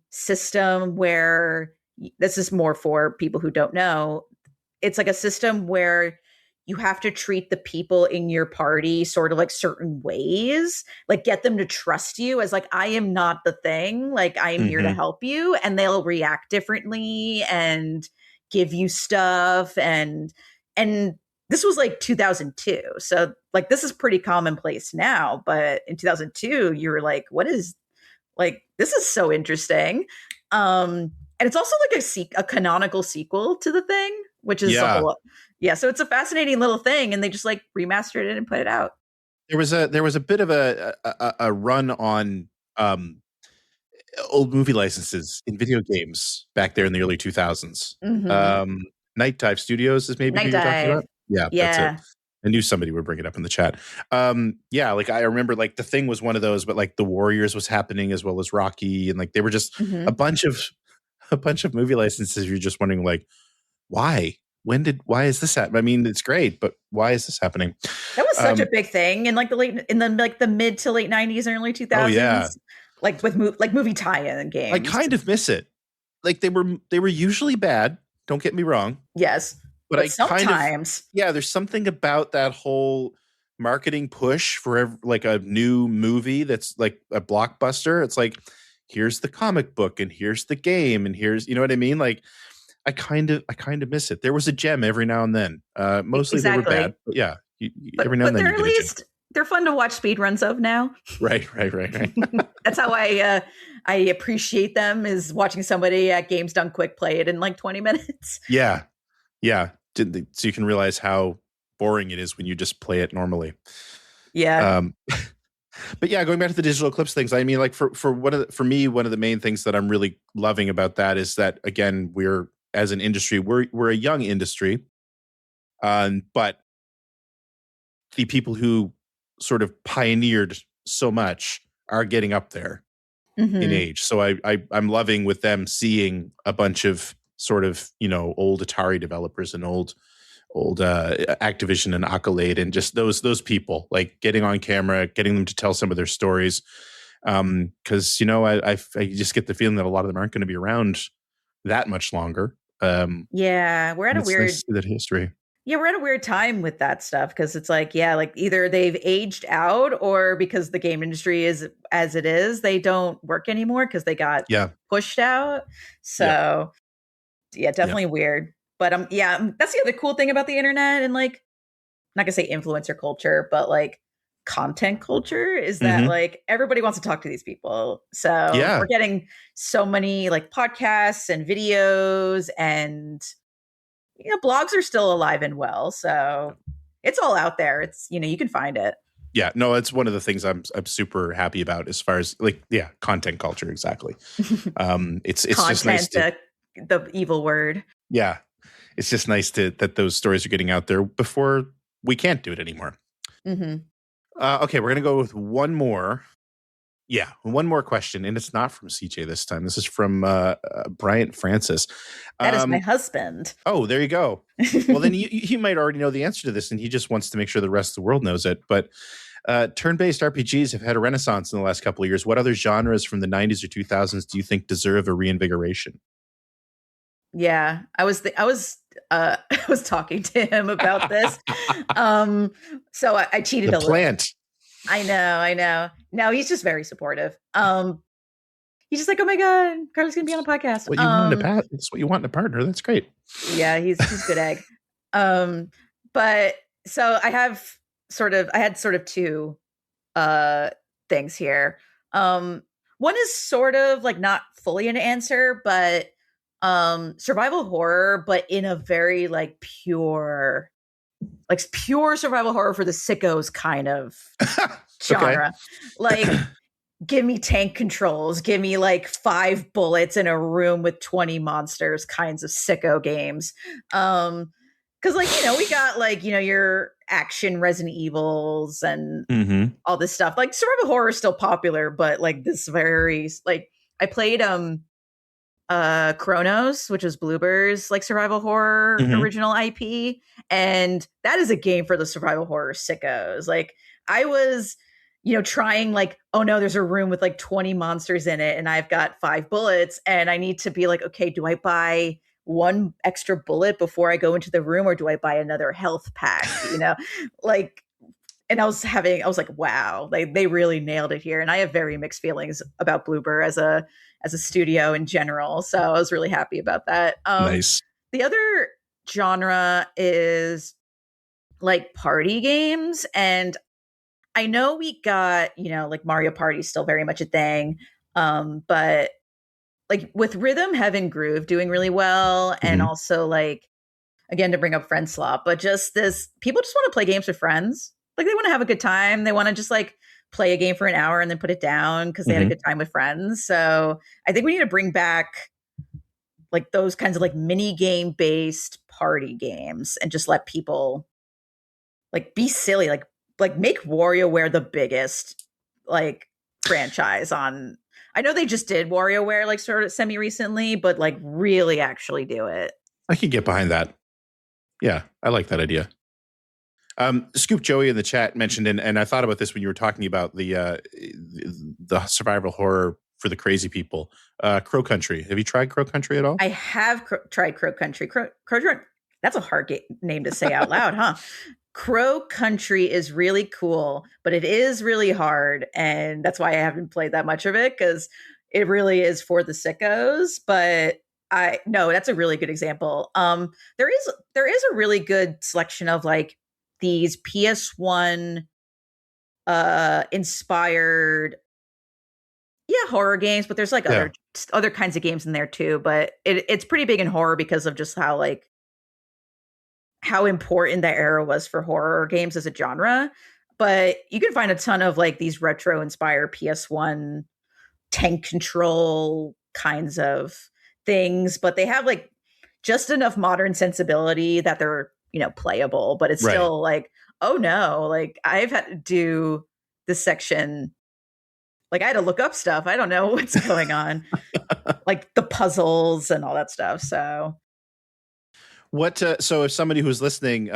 system where, this is more for people who don't know, it's like a system where you have to treat the people in your party sort of like certain ways, like get them to trust you as like, I am not the thing, like I am here to help you, and they'll react differently and give you stuff. And this was like 2002, so like this is pretty commonplace now, but in 2002 you were like, what is, like, this is so interesting. And it's also like a canonical sequel to the Thing, which is a whole, so it's a fascinating little thing, and they just like remastered it and put it out. There was a bit of a run on old movie licenses in video games back there in the early 2000s. Night Dive Studios is maybe who you're talking about. Yeah, that's it. I knew somebody would bring it up in the chat. Like I remember like the Thing was one of those, but like the Warriors was happening as well as Rocky, and like they were just a bunch of movie licenses. You're just wondering like, why is this happening? I mean, it's great, but why is this happening? That was such a big thing in like the mid to late 90s and early 2000s. Oh yeah. Like with movie tie-in games. I kind of miss it. Like they were usually bad, don't get me wrong. Yes. But I sometimes there's something about that whole marketing push for like a new movie that's like a blockbuster. It's like, here's the comic book and here's the game and here's, you know what I mean? Like I kind of miss it. There was a gem every now and then. Mostly they were bad, but yeah, every now and then you get a gem. They're fun to watch speed runs of now. Right. That's how I appreciate them, is watching somebody at Games Done Quick play it in like 20 minutes. Yeah. So you can realize how boring it is when you just play it normally. Yeah. But yeah, going back to the Digital Eclipse things, I mean, like for me, one of the main things that I'm really loving about that is that, again, we're as an industry, we're a young industry, but the people who sort of pioneered so much are getting up there in age. So I'm loving with them seeing a bunch of sort of, old Atari developers and old Activision and Accolade and just those people like getting on camera, getting them to tell some of their stories. Because I just get the feeling that a lot of them aren't going to be around that much longer. Yeah, we're at a weird nice to see that history. Yeah, we're at a weird time with that stuff because it's like, yeah, like either they've aged out or because the game industry is as it is, they don't work anymore because they got pushed out. So yeah, definitely weird. But that's the other cool thing about the internet and like, I'm not gonna say influencer culture, but like content culture is that like everybody wants to talk to these people. So we're getting so many like podcasts and videos and blogs are still alive and well. So it's all out there. It's, you can find it. Yeah, no, it's one of the things I'm super happy about as far as like, content culture. Exactly. It's content, just nice the evil word. Yeah. It's just nice that those stories are getting out there before we can't do it anymore. Okay, we're going to go with one more. Yeah, one more question, and it's not from CJ this time. This is from Bryant Francis. That is my husband. Oh, there you go. Well, then he might already know the answer to this, and he just wants to make sure the rest of the world knows it. But turn-based RPGs have had a renaissance in the last couple of years. What other genres from the 90s or 2000s do you think deserve a reinvigoration? Yeah, I was talking to him about this. So I cheated a little. Plant. I know. No, he's just very supportive. He's just like, oh my God, Carly's gonna be on a podcast. It's what you want in a partner. That's great. Yeah, he's good egg. But so I had sort of two things here. One is sort of like not fully an answer, but survival horror, but in a very like pure survival horror for the sickos kind of genre. Like, give me tank controls, give me like 5 bullets in a room with 20 monsters kinds of sicko games. Because like, we got like, your action Resident Evils and all this stuff. Like survival horror is still popular, but like this very like I played Chronos, which is Bloober's like survival horror original IP, and that is a game for the survival horror sickos. Like I was trying like, oh no, there's a room with like 20 monsters in it and I've got 5 bullets and I need to be like, okay, do I buy one extra bullet before I go into the room or do I buy another health pack? Like, and I was like, wow, they really nailed it here. And I have very mixed feelings about Bloober as a studio in general. So I was really happy about that. Nice. The other genre is like party games. And I know we got, like Mario Party is still very much a thing. But like with Rhythm, Heaven, Groove doing really well. And also like, again, to bring up Friend Slop, but just this, people just want to play games with friends. Like they want to have a good time. They want to just like play a game for an hour and then put it down because they had a good time with friends. So I think we need to bring back like those kinds of like mini game based party games and just let people like be silly, like make WarioWare the biggest like franchise on. I know they just did WarioWare like sort of semi recently, but like really actually do it. I can get behind that. Yeah, I like that idea. Scoop Joey in the chat mentioned, and I thought about this when you were talking about the survival horror for the crazy people. Crow Country. Have you tried Crow Country at all? I have tried Crow Country. Crow that's a hard name to say out loud, huh? Crow Country is really cool, but it is really hard, and that's why I haven't played that much of it because it really is for the sickos. But that's a really good example. There is a really good selection of like these PS1 inspired horror games, but there's like other kinds of games in there too. But it's pretty big in horror because of just how important that era was for horror games as a genre. But you can find a ton of like these retro inspired PS1 tank control kinds of things, but they have like just enough modern sensibility that they're playable, but it's still like oh no, like I've had to do this section. Like I had to look up stuff. I don't know what's going on. Like the puzzles and all that stuff. So What? So, if somebody who's listening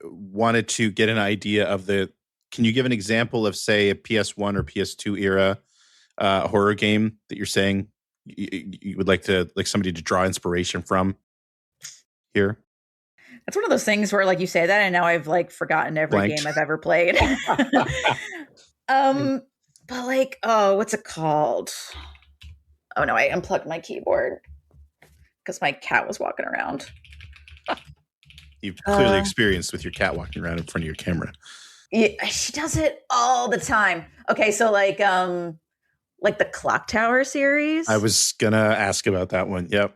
wanted to get an idea of can you give an example of, say, a PS1 or PS2 era horror game that you're saying you would like somebody to draw inspiration from here? it's one of those things where like you say that and now I've like forgotten every Blanked. game I've ever played. But like, oh, what's it called? Oh no, I unplugged my keyboard because my cat was walking around. You've clearly experienced with your cat walking around in front of your camera. Yeah, she does it all the time. Okay, so like the Clock Tower series. I was gonna ask about that one. Yep.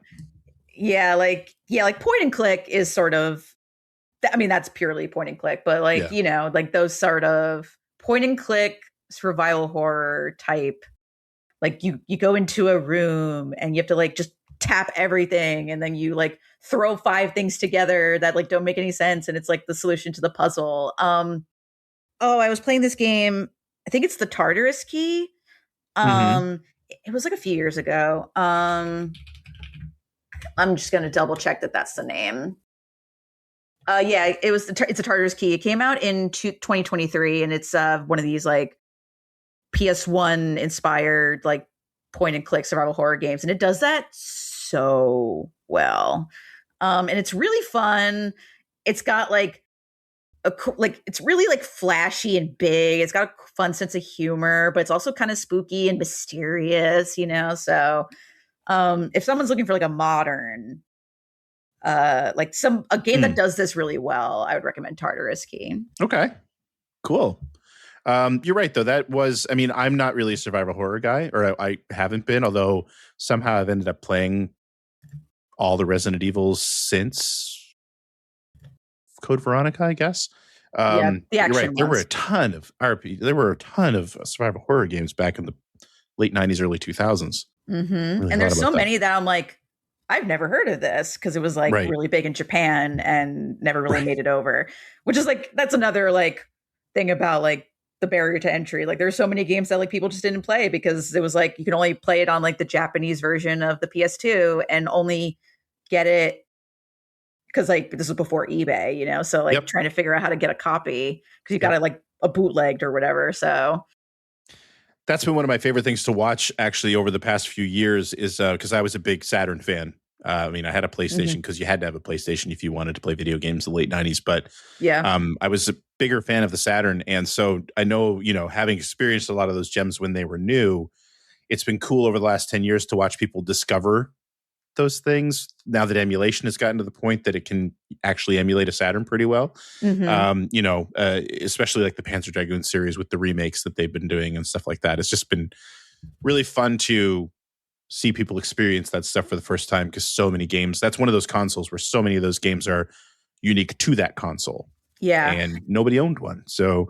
Yeah, like point and click is sort of, I mean, that's purely point and click, but like, Yeah. you know, like those sort of point and click survival horror type, like you go into a room and you have to like just tap everything and then you like throw 5 things together that like don't make any sense and it's like the solution to the puzzle. I was playing this game, I think it's the Tartarus Key. It was like a few years ago. I'm just going to double check that that's the name. Yeah, it's a Tartarus Key. It came out in 2023 and it's one of these like PS1 inspired like point and click survival horror games, and it does that so well. And it's really fun. It's got like it's really like flashy and big. It's got a fun sense of humor, but it's also kind of spooky and mysterious, you know. So if someone's looking for like a modern a game that does this really well, I would recommend Tartarus Key. Okay, cool. You're right, though. That was, I mean, I'm not really a survival horror guy, or I haven't been, although somehow I've ended up playing all the Resident Evils since Code Veronica, I guess. Yeah, the action you're right. There were ones. a ton of there were a ton of survival horror games back in the late 90s, early 2000s. And there's so many that I'm like, I've never heard of this because it was like really big in Japan and never really made it over, which is like, that's another like thing about like the barrier to entry. Like there's so many games that like people just didn't play because it was like you can only play it on like the Japanese version of the PS2 and only get it because like this was before eBay, you know, so like trying to figure out how to get a copy because you got it like a bootlegged or whatever. So that's been one of my favorite things to watch actually over the past few years is because I was a big Saturn fan. I mean, I had a PlayStation because you had to have a PlayStation if you wanted to play video games in the late 90s. But I was a bigger fan of the Saturn. And so I know, you know, having experienced a lot of those gems when they were new, it's been cool over the last 10 years to watch people discover those things now that emulation has gotten to the point that it can actually emulate a Saturn pretty well. You know, especially like the Panzer Dragoon series with the remakes that they've been doing and stuff like that. It's just been really fun to see people experience that stuff for the first time because so many games, that's one of those consoles where so many of those games are unique to that console. Yeah. And nobody owned one. So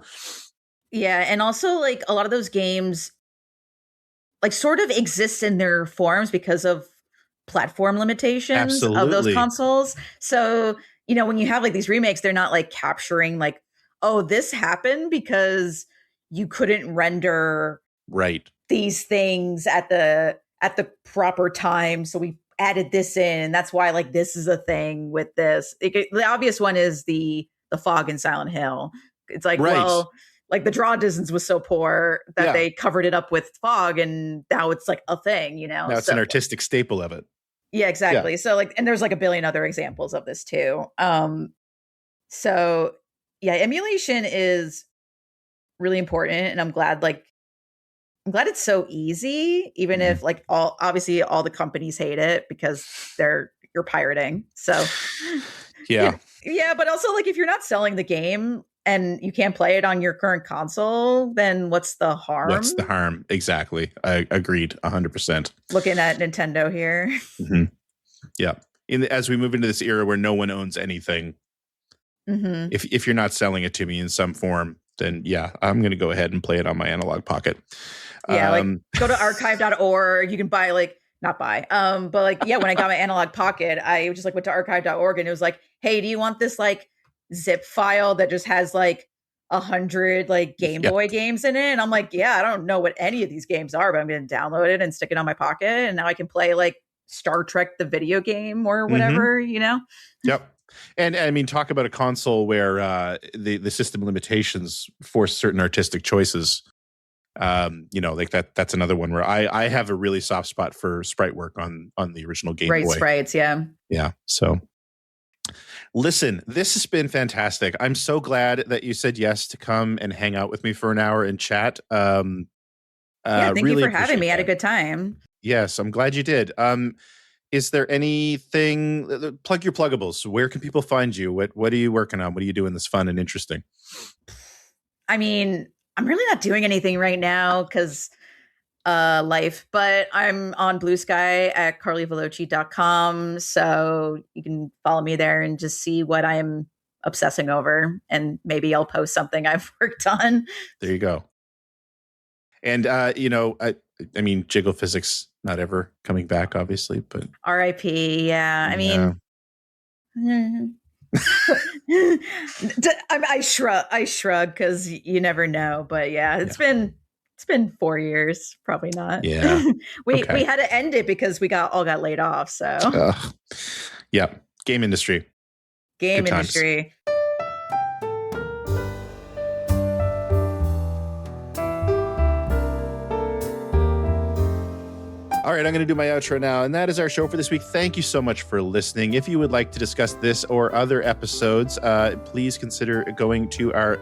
yeah. And also like a lot of those games like sort of exist in their forms because of platform limitations of those consoles. So, you know, when you have like these remakes, they're not like capturing like, oh, this happened because you couldn't render these things at the proper time. So we added this in. And that's why like this is a thing with this. The obvious one is the fog in Silent Hill. It's like, well, like the draw distance was so poor that they covered it up with fog and now it's like a thing, you know? Now it's an artistic staple of it. Yeah, exactly. So like, and there's like a billion other examples of this too. So yeah, emulation is really important. And I'm glad it's so easy, even if like obviously all the companies hate it because you're pirating. So yeah, but also like if you're not selling the game and you can't play it on your current console, then what's the harm? What's the harm? Exactly. I agreed 100%. Looking at Nintendo here. Yeah. As we move into this era where no one owns anything, if you're not selling it to me in some form, then yeah, I'm going to go ahead and play it on my analog pocket. Yeah, like go to archive.org. You can buy not buy, but like, yeah, when I got my analog pocket, I just like went to archive.org and it was like, hey, do you want this like zip file that just has like 100 like Game Boy games in it. And I'm like, yeah, I don't know what any of these games are, but I'm going to download it and stick it on my pocket. And now I can play like Star Trek, the video game or whatever, you know? Yep. And I mean, talk about a console where the system limitations force certain artistic choices. Like that's another one where I have a really soft spot for sprite work on the original Game Boy. Sprites, yeah. Yeah. So listen, this has been fantastic. I'm so glad that you said yes to come and hang out with me for an hour and chat. Thank you for having me. I had a good time. Yes, I'm glad you did. Is there anything, plug your pluggables? Where can people find you? What are you working on? What are you doing that's fun and interesting? I mean, I'm really not doing anything right now because life, but I'm on Blue Sky at carlyveloci.com. So you can follow me there and just see what I'm obsessing over. And maybe I'll post something I've worked on. There you go. And, I mean, Jiggle Physics, not ever coming back, obviously, but R.I.P. Yeah. I mean, I shrug because you never know. But yeah, it's been 4 years. Probably not. Yeah. We had to end it because we all got laid off. So yeah. Game industry. Good industry. All right, I'm going to do my outro now, and that is our show for this week. Thank you so much for listening. If you would like to discuss this or other episodes, please consider going to our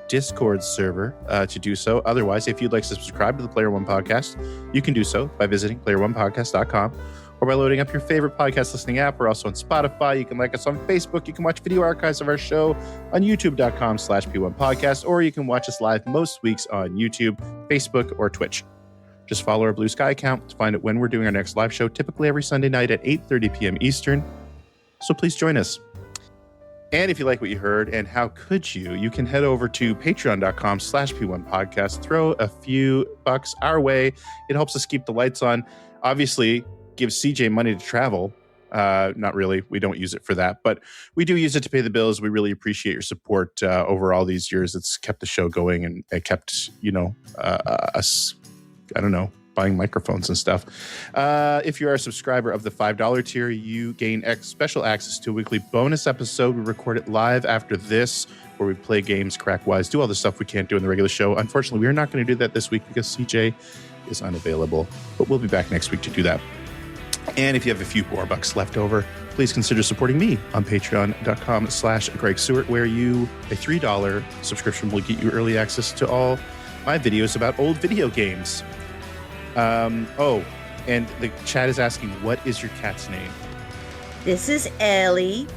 Discord server to do so. Otherwise, if you'd like to subscribe to the Player One Podcast, you can do so by visiting playeronepodcast.com or by loading up your favorite podcast listening app. We're also on Spotify. You can like us on Facebook. You can watch video archives of our show on youtube.com/P1Podcast, or you can watch us live most weeks on YouTube, Facebook, or Twitch. Just follow our Blue Sky account to find out when we're doing our next live show, typically every Sunday night at 8:30 p.m. Eastern. So please join us. And if you like what you heard, and how could you can head over to patreon.com/P1Podcast. Throw a few bucks our way. It helps us keep the lights on. Obviously, gives CJ money to travel. Not really. We don't use it for that, but we do use it to pay the bills. We really appreciate your support over all these years. It's kept the show going, and it kept, us, buying microphones and stuff. If you are a subscriber of the $5 tier, you gain special access to a weekly bonus episode. We record it live after this, where we play games, crack wise, do all the stuff we can't do in the regular show. Unfortunately, we are not going to do that this week because CJ is unavailable, but we'll be back next week to do that. And if you have a few more bucks left over, please consider supporting me on patreon.com/Greg Seward, where a $3 subscription will get you early access to all my videos about old video games. And the chat is asking, what is your cat's name? This is Ellie.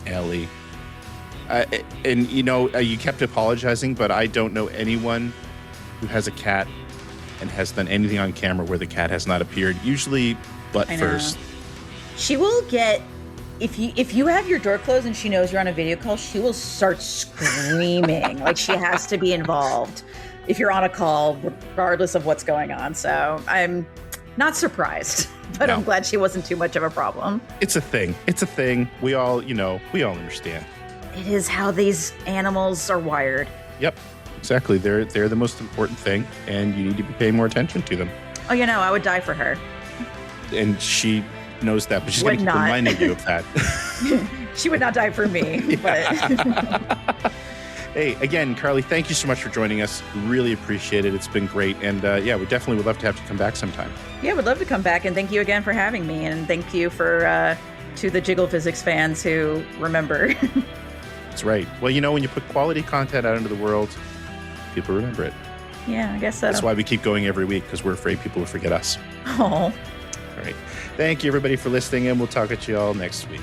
Ellie. You kept apologizing, but I don't know anyone who has a cat and has done anything on camera where the cat has not appeared. Usually butt first. She will get, if you have your door closed and she knows you're on a video call, she will start screaming like she has to be involved if you're on a call, regardless of what's going on. So I'm not surprised, but no. I'm glad she wasn't too much of a problem. It's a thing. We all understand. It is how these animals are wired. Yep, exactly. They're the most important thing, and you need to be paying more attention to them. Oh, I would die for her. And she knows that, but she's going to keep reminding you of that. She would not die for me. But Hey, again, Carly, thank you so much for joining us. Really appreciate it. It's been great. And we definitely would love to have you come back sometime. Yeah, we'd love to come back. And thank you again for having me. And thank you to the Jiggle Physics fans who remember. That's right. Well, when you put quality content out into the world, people remember it. Yeah, I guess so. That's why we keep going every week, because we're afraid people will forget us. Oh. All right. Thank you, everybody, for listening, and we'll talk at you all next week.